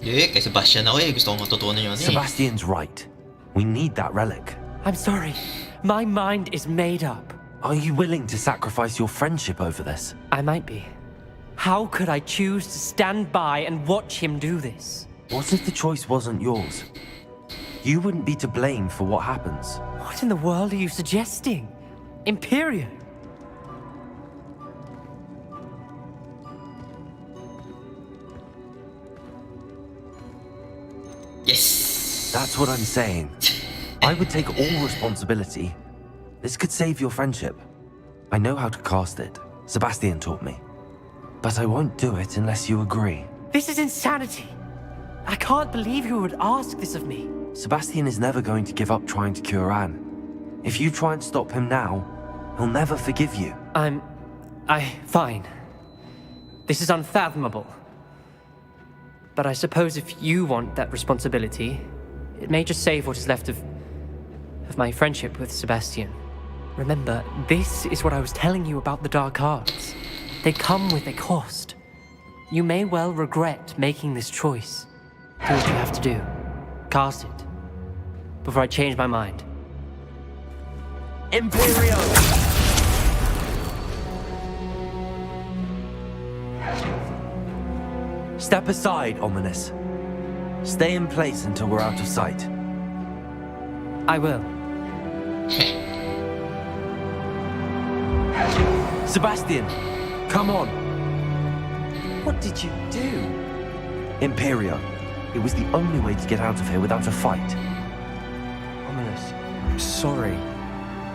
Kay Sebastian ako eh. Gusto kong matutunan yun eh. Sebastian's right. We need that relic. I'm sorry. My mind is made up. Are you willing to sacrifice your friendship over this? I might be. How could I choose to stand by and watch him do this? What if the choice wasn't yours? You wouldn't be to blame for what happens. What in the world are you suggesting? Imperio? Yes! That's what I'm saying. I would take all responsibility. This could save your friendship. I know how to cast it. Sebastian taught me. But I won't do it unless you agree. This is insanity. I can't believe you would ask this of me. Sebastian is never going to give up trying to cure Anne. If you try and stop him now, he'll never forgive you. Fine. This is unfathomable. But I suppose if you want that responsibility, it may just save what is left of my friendship with Sebastian. Remember, this is what I was telling you about the dark arts. They come with a cost. You may well regret making this choice. Do what you have to do. Cast it. Before I change my mind. Imperio! Step aside, Ominous. Stay in place until we're out of sight. I will. Sebastian, come on. What did you do? Imperio. It was the only way to get out of here without a fight. Ominous, I'm sorry.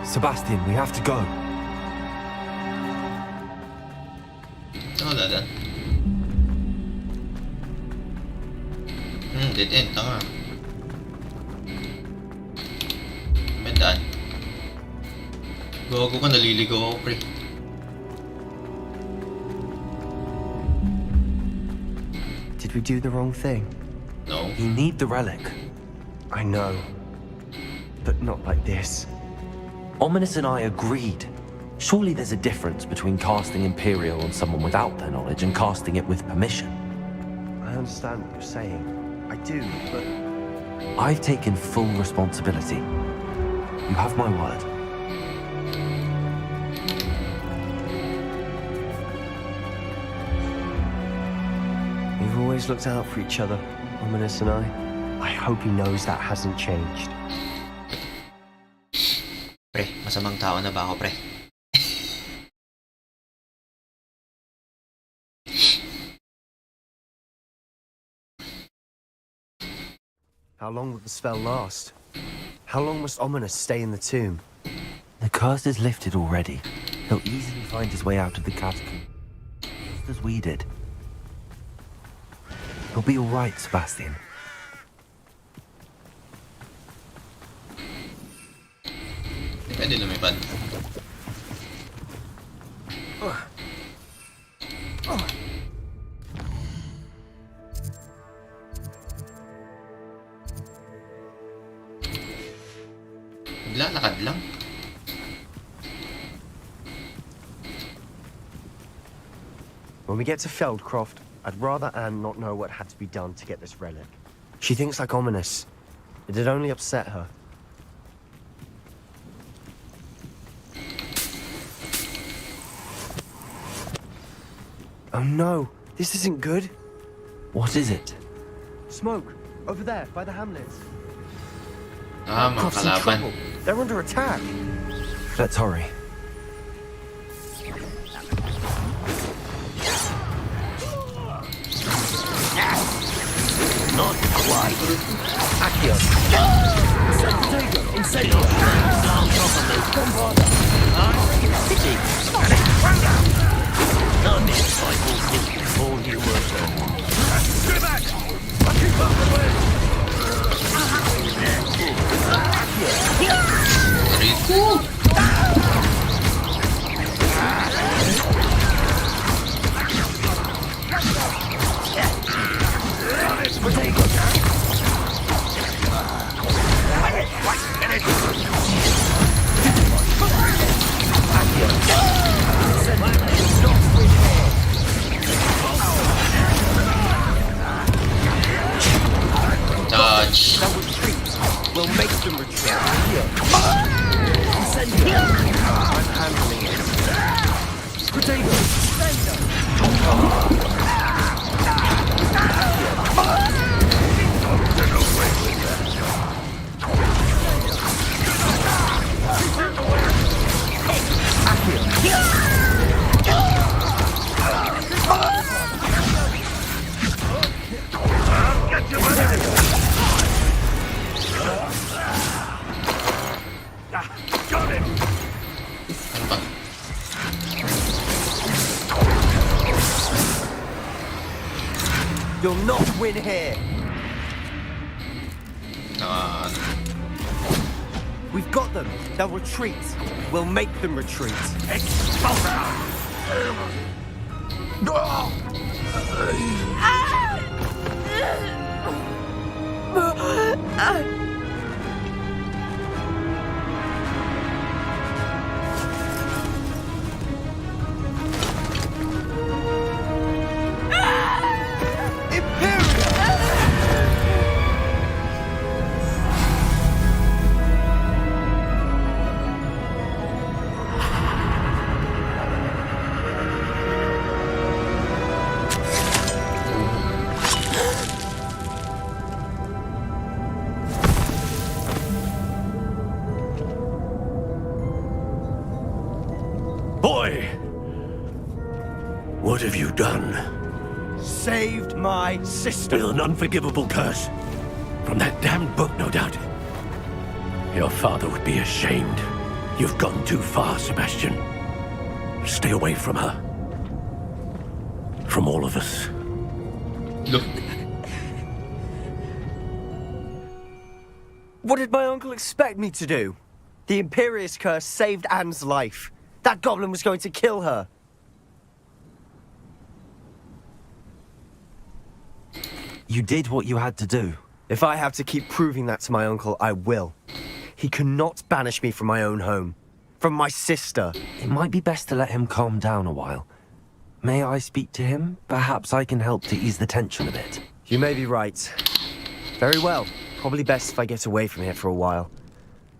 Sebastian, we have to go. Dead end, tanga. May daan. Gago ka, naliligaw ako, pre. Did we do the wrong thing? No. You need the relic. I know. But not like this. Ominous and I agreed. Surely there's a difference between casting Imperial on someone without their knowledge and casting it with permission. I understand what you're saying. I do, but... I've taken full responsibility. You have my word. We've always looked out for each other, Ominous and I. I hope he knows that hasn't changed. Pre, masamang tao na ba ako, pre? How long will the spell last? How long must Ominous stay in the tomb? The curse is lifted already. He'll easily find his way out of the catacomb, just as we did. He'll be all right, Sebastian. Pwede lumipad. Naglalakad lang. When we get to Feldcroft, I'd rather Anne not know what had to be done to get this relic. She thinks like Ominous. It'd only upset her. Oh no, this isn't good. What is it? Smoke, over there, by the hamlets. Ah, mga Crofts in kalaban. trouble. They're under attack. Let's hurry. Not quite. Accio. Incendio. Down properly. Compada. City. None is fight will think before you were done. Stay back! I keep up the way! Dodge. We'll make them retreat. Incendio. I'm handling it. Potato. Got it! You'll not win here. We've got them. They'll retreat. We'll make them retreat. Boy! What have you done? Saved my sister. With an unforgivable curse. From that damned book, no doubt. Your father would be ashamed. You've gone too far, Sebastian. Stay away from her. From all of us. Look. What did my uncle expect me to do? The Imperious curse saved Anne's life. That goblin was going to kill her. You did what you had to do. If I have to keep proving that to my uncle, I will. He cannot banish me from my own home. From my sister. It might be best to let him calm down a while. May I speak to him? Perhaps I can help to ease the tension a bit. You may be right. Very well. Probably best if I get away from here for a while.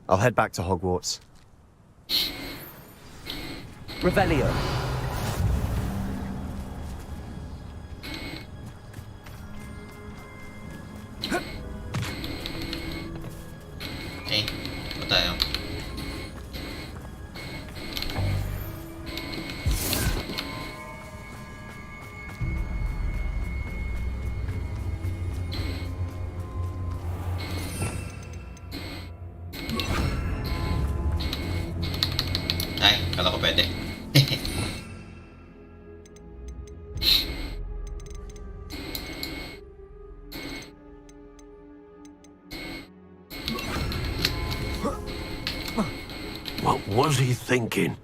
I'll head back to Hogwarts. Revelio. Okay, pa tayo. Ay, kala ko pwede. What was he thinking?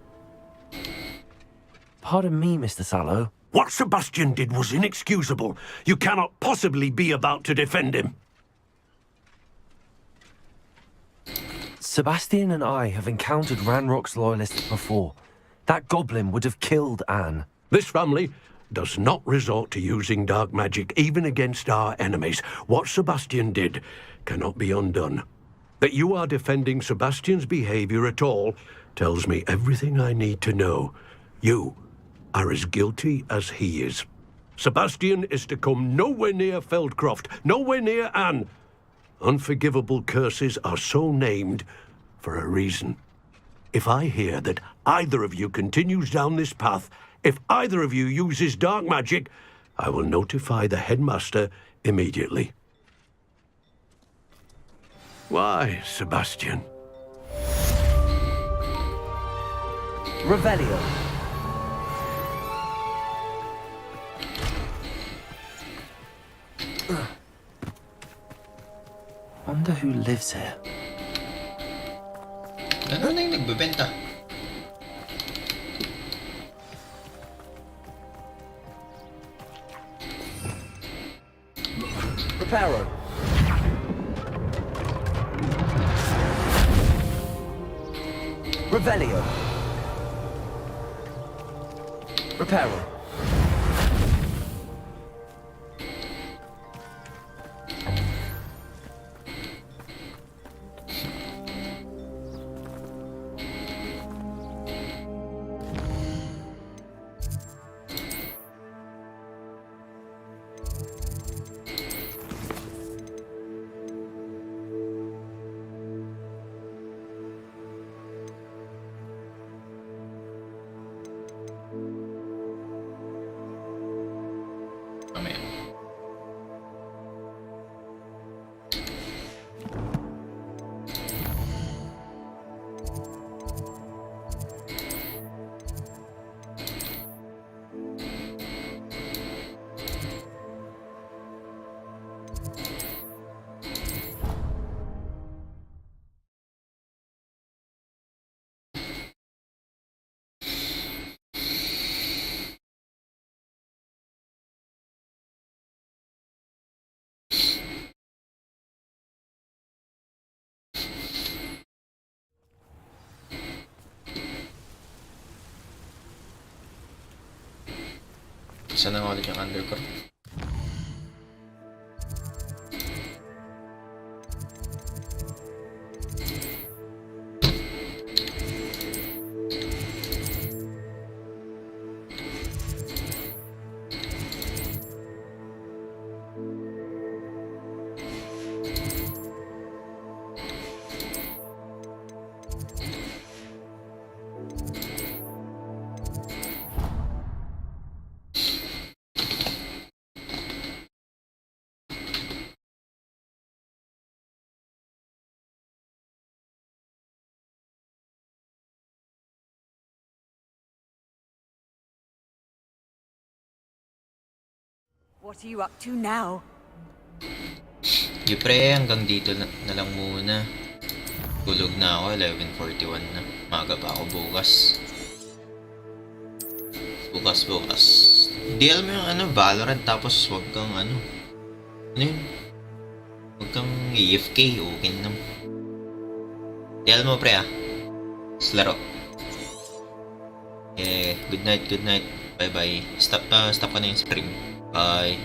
Pardon me, Mr. Sallow. What Sebastian did was inexcusable. You cannot possibly be about to defend him. Sebastian and I have encountered Ranrock's loyalists before. That goblin would have killed Anne. This family does not resort to using dark magic even against our enemies. What Sebastian did cannot be undone. That you are defending Sebastian's behavior at all tells me everything I need to know. You are as guilty as he is. Sebastian is to come nowhere near Feldcroft, nowhere near Anne. Unforgivable curses are so named for a reason. If I hear that either of you continues down this path, if either of you uses dark magic, I will notify the headmaster immediately. Why, Sebastian? Revelio. Wonder who lives here. Ganun na yung nagbebenta. Reparo. Revelio. Reparo. Mamaya. Saan na nga ulit yung undercore? What are you up to now? Sige pre, hanggang dito na lang muna. Tulog na ako, 11:41 na. Maga pa ako bukas. Bukas. DL mo yung ano, Valorant, tapos wag kang ano yun? Wag kang AFK, okay na. DL mo pre Slaro. Good night. Bye bye. Stop ka na yung stream. Bye.